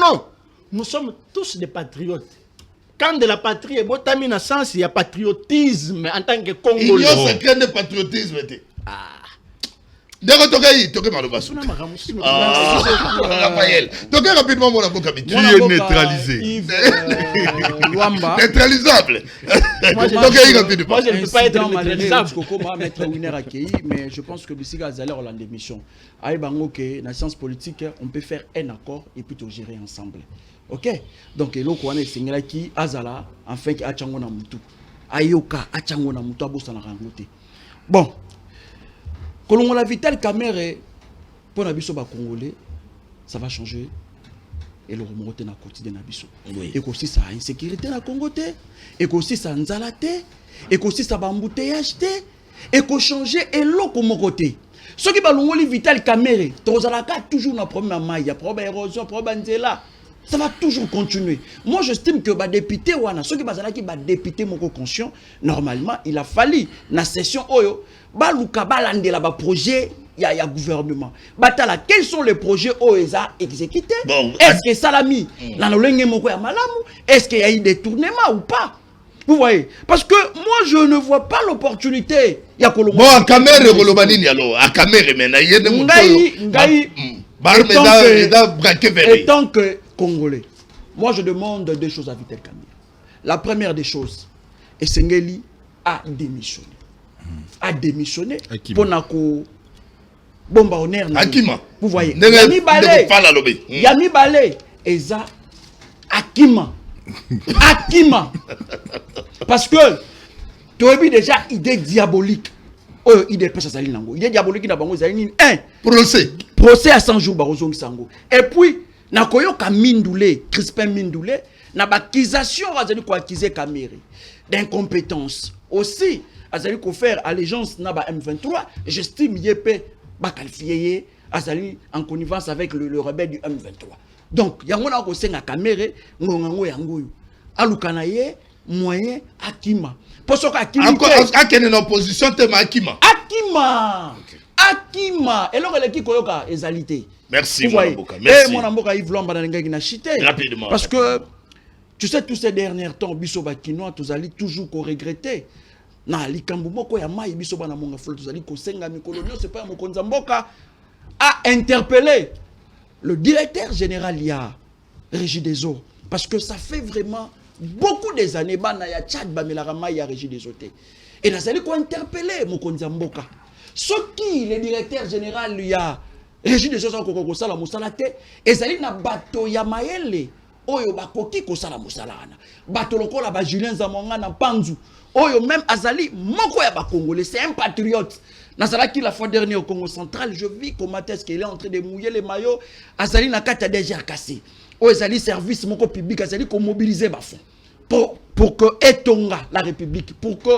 Non. Nous sommes tous des patriotes. Quand de la patrie est botami na sens, il y a patriotisme en tant que Congolais. Il y a un secret de patriotisme. Raphaël, rapidement mon avocat. Qui est neutralisé. Neutralisable. Moi, je ne peux pas être neutralisable. Mais je pense que Bissiga Azalé a l'émission. Aïbango, que dans la science politique, on peut faire un accord et puis tout gérer ensemble. Ok? Donc, l'eau qu'on est qui Azala, enfin, qui a Tchango na Moutou. Ayoka, a Tchango na Moutou, Abosa na Rangote. Bon. Quand on a Vital Kamere pour Nabiso Congolais, ça va changer et le remonter dans le quotidien Nabiso. Et aussi ça insécurité dans le Congo, et aussi ça nzalate, et aussi ça embouteillage, et qu'on changer et l'eau comme côté. Ce qui va l'ongoli Vital Kamere, toujours na problème maille, problème érosion, problème là. Ça va toujours continuer. Moi, j'estime que les députés, ceux qui sont députés, conscient, normalement, il a fallu, dans la session, projet il y a gouvernement. Batala, quels sont les projets OESA exécutés? Bon, est-ce que Salami, est-ce qu'il y a eu détournement ou pas? Vous voyez? Parce que moi, je ne vois pas l'opportunité. Bon, à Kamere, Golobanini, alors, à Kamere, maintenant, il y a des étant que Congolais, moi, je demande deux choses à Vital Kamerhe. La première des choses, et Sengeli a démissionné. A démissionné pour Nako Bomba Honneur. Akima. Vous voyez, Yami Balé, Eza Akima. Akima. Parce que tu as vu déjà idée diabolique. Oh, idée pêche à Saline Nango. Idée diabolique n'a pas un procès à 100 jours Barozong Sango. Et puis, Nakoyo ka Mindoulé, Crispin Mindoulé, n'a pas accusation à Zali ko accuser Kamerhe d'incompétence. Aussi, à Zali ko faire allégeance n'a pas M23, j'estime yépé ba qualifié Azali en connivence avec le rebelle du M23. Donc, yangona ko senga Kamerhe ngongo yangoyo. Alukanaye moyen Akima. Pour ce qu'Akima Akene en opposition te Akima. Akima. Akima. Et alors elle qui koyoka ezalité. Merci mon Mboka. Merci. Et mon Mboka Yves Lomba na chité. Rapidement. Parce que tu sais tous ces derniers temps biso bakinois tous allez toujours ko regretter. Na likambu moko ya mai biso bana monga folo tous allez ko senga mikolo c'est pas mokonza Mboka a interpellé le directeur général ya Régie des eaux parce que ça fait vraiment beaucoup des années bana ya Tchad bamelarama ya Régie des eaux. Et là ça allait ko interpeller mokonza Mboka. Ce qui le directeur général ya Régie des eaux ko sala musala te ezali na bato ya maele oyo bakoki ko sala musala ana bato lokola ba Julien Zamonga na Panzu oyo même azali moko ya ba Congolais, c'est un patriote. Nazalaki la fois dernière au Congo central, je vis comment est-ce qu'il est en train de mouiller les maillots. Azali na kata déjà cassé. O ezali service moko public azali ko mobiliser ba fonds pour que etonga la République, pour que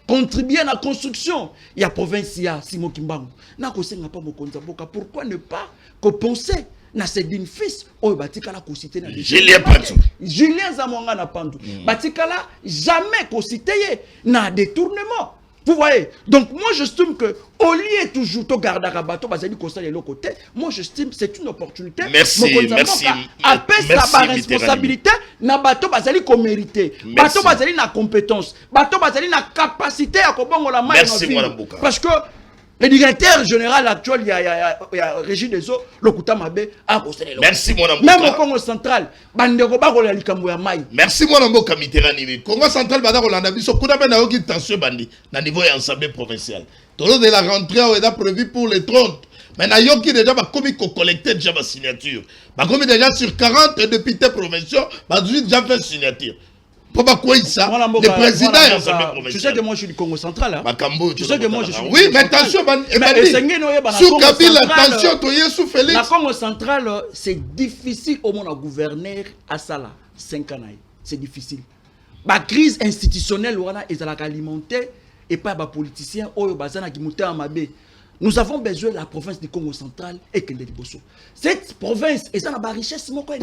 contribuer à la construction. Il y a province ya Simon Kimbangu. Na ko senga pas mokonza Mboka, pourquoi ne pas que penser na Sedine fils oyo batikala ko citer na Julien Zamonga na Pandu. Batikala jamais ko citer na détournement. Vous voyez? Donc moi j'estime que au lieu toujours de garder à bateau, bazali constat de l'autre côté, moi j'estime c'est une opportunité. Merci, merci. Après sa responsabilité, na bateau bazali ko mérité. Bateau bazali na compétence, bateau bazali na capacité à kobongo la main. Merci parce que le directeur général actuel, il y a Régie des eaux, Lokuta Mabe, a posté les lois. Merci mon amour. Même au Congo central, Bandego Bagola Likambo ya Mai. Merci mon amour Kamiterani. Congo central, Badar Olanda Biso, Kudabe na Ogi tension bandi, na niveau et assemblée provinciale. Tout de la rentrée, on est prévu pour les 30. Mais na yoki déjà ba komi ko collecter déjà ma signature. Ba komi déjà sur 40 députés provinciaux, ba déjà fait signature. Pourquoi quoi ça? Le président est assemblée provinciale. Tu sais que moi je suis du Congo central. Hein? Tu sais que moi je suis. Oui, mais attention, sous Kabila, attention, tu es sous Félix. La Congo central, c'est difficile au monde à gouverner à Sala, 5 ans. C'est difficile. La crise institutionnelle, ils ont alimenté et pas les politiciens, qui montent en Mabé. Nous avons besoin de la province du Congo central et que Bosso. Cette province, et ça n'a pas richesse. Pas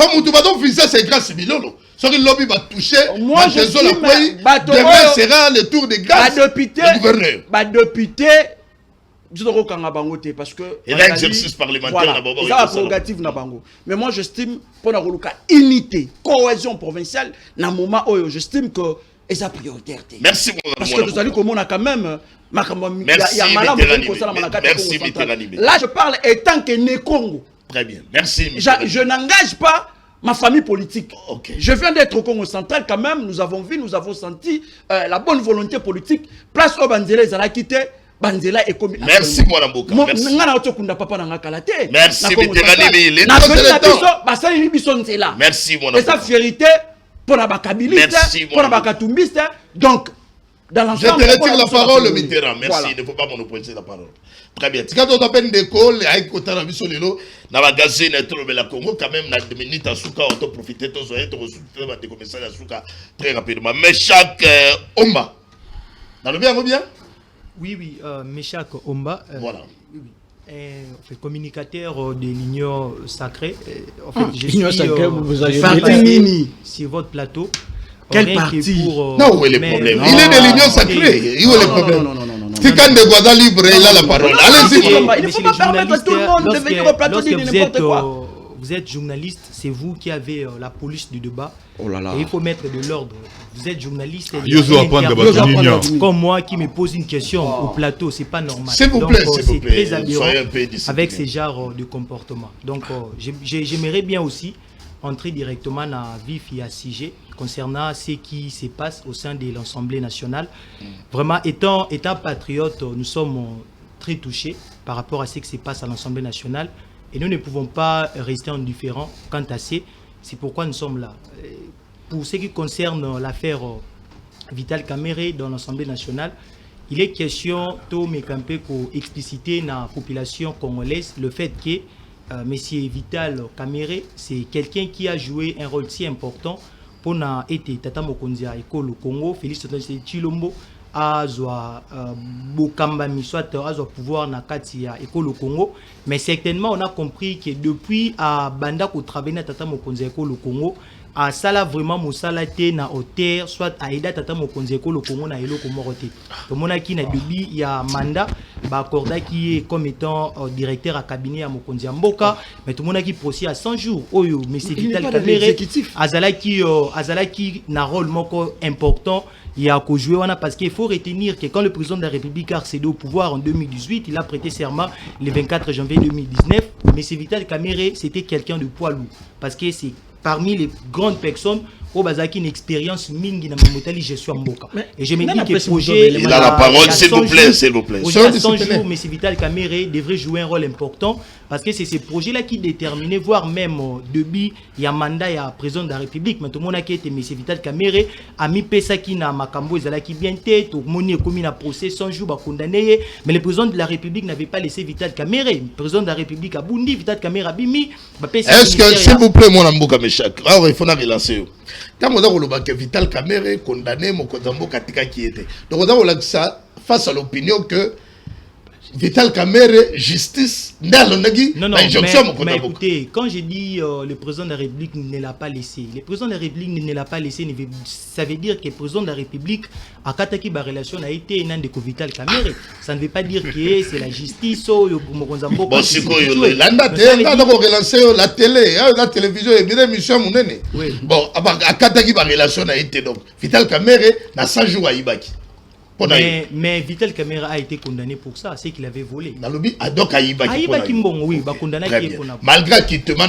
c'est grâce à Bilolo. Si le lobby va toucher, moi je suis demain sera le tour de grâce du gouverneur. Député, parce que il y a exercice parlementaire. Il y a prérogative. Mais moi j'estime pour la unité, cohésion provinciale, dans un moment où j'estime que c'est sa priorité. Merci. Parce que nous allons comme on a quand même. Merci. Là, je parle étant que né Congo. Très bien. Merci. Je n'engage pas ma famille politique. Okay. Je viens d'être au Congo central quand même. Nous avons vu, nous avons senti la bonne volonté politique. Place au Banzela, ils ont quitté. Banzela est comme. Merci, moi, Mboka. Merci. Merci, mon et sa fierté pour la bakabiliste, pour la bakatumbiste. Donc, dans l'ensemble. Je te retire la parole, Mitterrand. Merci, voilà. Il ne faut pas monopoliser la parole. Très bien. Quand on appelle d'école, avec Kotana Bissolelo, dans la gazine, la Congo, quand même, dans 2 minutes, à Souka, on peut profiter de ça, on peut commencer à Souka très rapidement. Mais chaque Omba. Dans le bien, bien? Oui, oui, Meshak Omba. Voilà. Communicateur de l'Union Sacrée. En fait, je l'Union Sacrée, vous avez sur votre plateau. Quel parti? Non, où est le problème? Il est de l'Union Sacrée. Où est le problème? Non. Tika Ndegwaza libre, il a la parole. Allez-y. Il ne faut pas permettre à tout le monde de venir au plateau de n'importe quoi. Vous êtes journaliste, c'est vous qui avez la police du débat. Oh là là. Et il faut mettre de l'ordre. Vous êtes journaliste. Comme moi qui me pose une question au plateau, c'est pas normal. S'il vous plaît, c'est très aberrant avec ce genre de comportement. Donc, j'aimerais bien aussi entrer directement dans vif et à sujet concernant ce qui se passe au sein de l'Assemblée nationale. Vraiment, étant patriote, nous sommes très touchés par rapport à ce qui se passe à l'Assemblée nationale. Et nous ne pouvons pas rester indifférents quant à ça. C'est pourquoi nous sommes là. Pour ce qui concerne l'affaire Vital Kamerhe dans l'Assemblée nationale, il est question de expliciter dans la population congolaise le fait que M. Vital Kamerhe, c'est quelqu'un qui a joué un rôle si important pour être Tata Mokonzi à l'école au Congo, Félix Chilombo, azwa bokambami soit azwa pouvoir na kati ya école au Congo, mais certainement on a compris que depuis à banda ko travailler na Tata Mokonzi école au Congo a sala vraiment mosala te na hauteur soit a aida Tata Mokonzi école au Congo na eloko moko te to mona ki na debi ya mandat ba accorda qui est comme étant directeur à cabinet à Mokonzi Mboka, mais tout mona ki procès à 100 jours oyo monsieur Vital Kamerhe azalaki na rôle moko important. Il y a qu'au jouer parce qu'il faut retenir que quand le président de la République a accédé au pouvoir en 2018, il a prêté serment le 24 janvier 2019. Mais ce Vital Kamerhe, c'était quelqu'un de poids lourd. Parce que c'est parmi les grandes personnes au Bazaki une expérience mingi na mamotali gestion Mboka. Et je me dis que le projet... Il a la parole, s'il vous plaît, s'il vous plaît. Projet à 100 jours, M. Vital Kamerhe devrait jouer un rôle important parce que c'est ce projet-là qui déterminait, voire même depuis il y a mandat, il y a président de la République, mais tout le monde a été M. Vital Kamerhe a mis Pesa qui n'a Makambo, ils allaient qui bien tête, tout le monde est commis à procès 100 jours, à condamner, mais le président de la République n'avait pas laissé Vital Kamerhe. Le président de la République a bondi, Vital Kamerhe a bimi. Est-ce que, s'il vous plaît, mon Mboka Meshak, alors il faut la relancer. Quand on a dit que Vital Kamerhe condamné Mokonzi Mboka tika qui était. Donc on a dit ça face à l'opinion que Vital Kamerhe, justice, non, mais écoutez, quand j'ai dit le président de la République ne l'a pas laissé, le président de la République ne l'a pas laissé, ça veut dire que le président de la République a kataki ba relation a été un de Vital Kamerhe. Ça ne veut pas dire que c'est la justice ou Mokonzi Mboka. Bon, c'est quoi la télé, la télévision et bien émission monene. Bon, a kataki ba relation a été donc Vital Kamerhe na 100 jours à Ibaki. Mais Vital Kamerhe a été condamné pour ça, c'est qu'il avait volé. Donc Aïbaki Mbongo, oui, condamné. Malgré acquittement,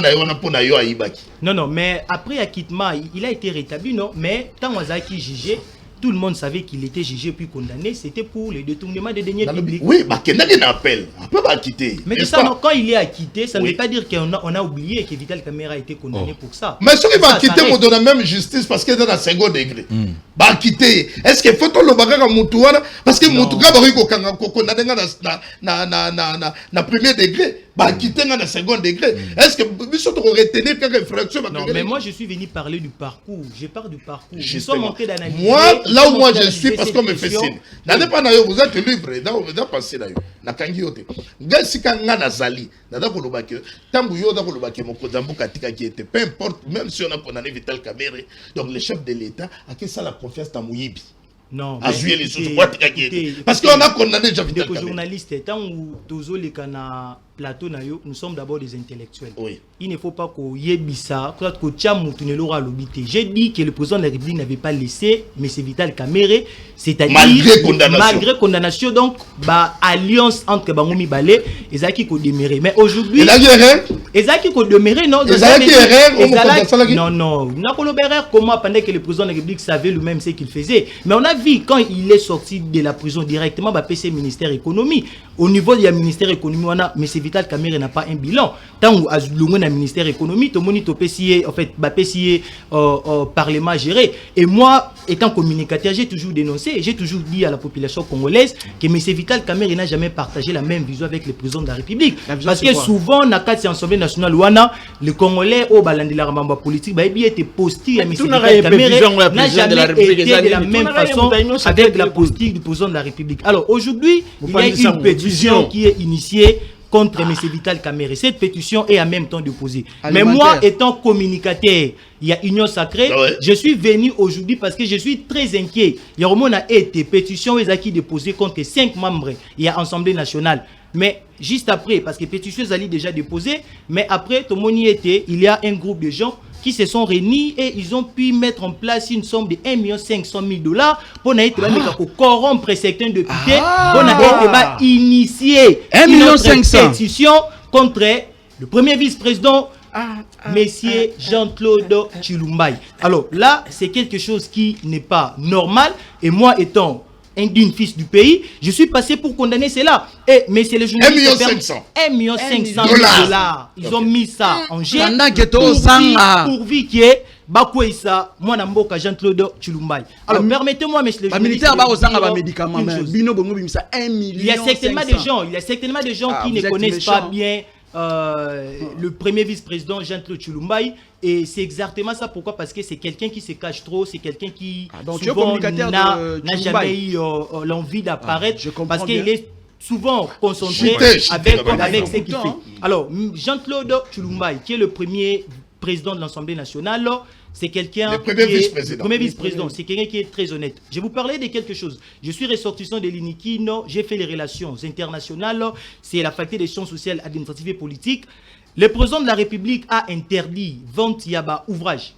non, mais après acquittement, il a été rétabli, non. Mais tant qu'on a jugé, tout le monde savait qu'il était jugé puis condamné, c'était pour le détournement des deniers publics. Oui, il y a un appel, on peut pas acquitter. Mais ça, non, quand il est acquitté, ça ne veut pas dire qu'on a oublié que Vital Kamerhe a été condamné pour ça. Mais ce qui va acquitter, on donne la même justice parce qu'il est dans le second degré. Bah acquitter, est-ce qu'il faut tout le bagage à Moutouana? Parce que Moutouana va condamné dans premier degré, bah acquitter dans le second degré. Est-ce que vous devez retenir quelques infractions? Non, mais moi je suis venu parler du parcours. Je parle du parcours. Nous sommes en train d'analyser. Moi, là où moi je suis, parce qu'on me fait signe. N'allez pas d'ailleurs, vous êtes libre, vous êtes passé d'ailleurs. Nakangi yote. Gasi kanga nazali. Nada kolobake. Tangu yoda kolobake Mokonzi Mboka tika qui était. Peu importe, même si on a condamné Vital Kamerhe, donc le chef de l'État a que ça la confiance dans Mouyibi. Non, parce qu'on a condamné déjà Vital Kamerhe. Les journalistes, tant où tous les canards plateau nous sommes d'abord des intellectuels. Oui. Il ne faut pas qu'on y ait ça. J'ai dit que le président de la République n'avait pas laissé M. Vital Kamerhe, c'est-à-dire malgré condamnation, donc alliance entre Bangomi Balé et Zaki Kodemere. Mais aujourd'hui, Zaki Kodemere, non, comment pendant que le président de la République savait lui-même ce qu'il faisait. Mais on a vu quand il est sorti de la prison directement, PC ministère économie. Au niveau du ministère économie, on a M. Vital Kamerhe n'a pas un bilan. Tant où le ministère économie, tout le monde est en fait, parlement géré. Et moi, étant communicateur, j'ai toujours dénoncé, j'ai toujours dit à la population congolaise que M. Vital Kamerhe n'a jamais partagé la même vision avec le président de la République. Parce que souvent, dans la Assemblée nationale, les Congolais, au balandi la ramamba politique, il était posté à M. Vital Kamerhe, n'a jamais été de la même façon avec la posture du président de la République. Alors aujourd'hui, il y a une pétition qui est initiée contre M. Vital Kamerhe. Cette pétition est en même temps déposée. Mais moi, étant communicateur, il y a Union Sacrée, je suis venu aujourd'hui parce que je suis très inquiet. Il y a été pétition qui déposée contre 5 membres. Il y a Assemblée nationale. Mais juste après, parce que pétition est déjà déposée, mais après, tout le monde y était, il y a un groupe de gens qui se sont réunis et ils ont pu mettre en place une somme de 1 500 000 $ pour corrompre certains députés, pour initier une pétition contre le premier vice-président, Monsieur Jean-Claude Tshilumbayi. Alors là, c'est quelque chose qui n'est pas normal et moi étant d'une fils du pays, je suis passé pour condamner cela. Et mais c'est les journalistes 1 500 000 $. Ils ont mis ça en jeu pourvu qu'il y ait Bakwesa, moi Namboka Jean-Claude Tshilumbayi. Alors permettez-moi, messieurs les journalistes, il y a certainement des gens qui ne connaissent pas bien le premier vice-président Jean-Claude Tshilumbayi, et c'est exactement ça. Pourquoi? Parce que c'est quelqu'un qui se cache trop, c'est quelqu'un qui souvent n'a jamais eu l'envie d'apparaître, parce qu'il est souvent concentré avec ce qu'il fait. Alors Jean-Claude Tshilumbayi, qui est le premier président de l'Assemblée nationale, c'est quelqu'un... Le premier vice-président, c'est quelqu'un qui est très honnête. Je vais vous parler de quelque chose. Je suis ressortissant de l'INIKINO, j'ai fait les relations internationales, c'est la faculté des sciences sociales, administratives et politiques. Le président de la République a interdit vente yaba ouvrage.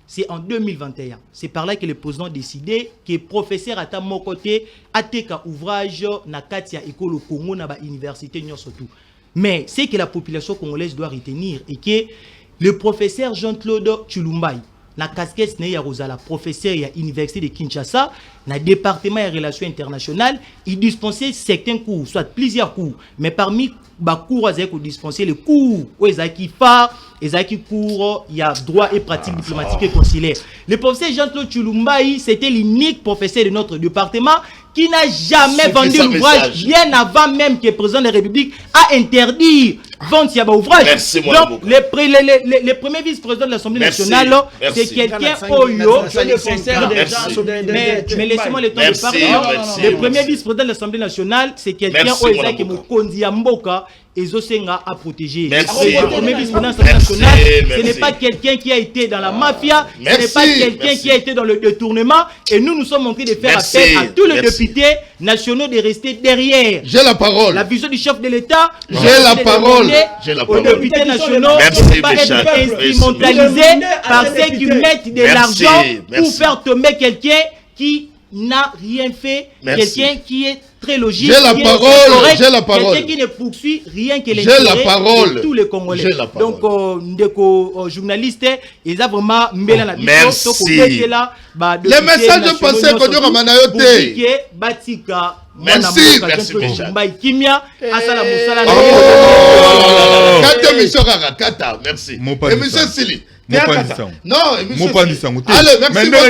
C'est en 2021. C'est par là que le président a décidé que le professeur à mon côté a été ouvrage na katia école au Congo na ba université surtout. Mais c'est que la population congolaise doit retenir et que le professeur Jean-Claude Tshilumbayi, na casquette ne ya Rosala, professeur à l'université de Kinshasa, na département des relations internationales, il dispensait certains cours, soit plusieurs cours, mais parmi les cours ils dispensé les cours où ils cours, il y a droit et pratique diplomatique et consulaire. Le professeur Jean-Claude Tshilumbayi, c'était l'unique professeur de notre département qui n'a jamais vendu l'ouvrage, bien avant même que le président de la République a interdit vente yaba ouvrage. Donc, le premier vice-président de l'Assemblée nationale, c'est quelqu'un Oyo. Mais laissez-moi le temps de parler. Le premier vice-président de l'Assemblée nationale, c'est quelqu'un Oyo qui m'a conduit à Mboka et Zosenga à protéger. Le premier vice-président de l'Assemblée nationale, ce n'est pas quelqu'un qui a été dans la mafia, ce n'est pas quelqu'un qui a été dans le détournement. Et nous sommes en train de faire appel à tous les députés nationaux de rester derrière. J'ai la parole. La vision du chef de l'État. J'ai la parole. Aux députés nationaux ne pas être instrumentalisés par ceux qui mettent de l'argent pour faire tomber quelqu'un qui n'a rien fait, quelqu'un qui est très logique. J'ai la parole. J'ai la parole. Quelqu'un qui ne poursuit rien que l'intérêt de tous les Congolais. Donc, journalistes, ils ont vraiment mis la merci. Les messages passés qu'on dit à Manayote. Merci, merci, merci. Et monsieur Sili. Non, monsieur. Allez, merci beaucoup.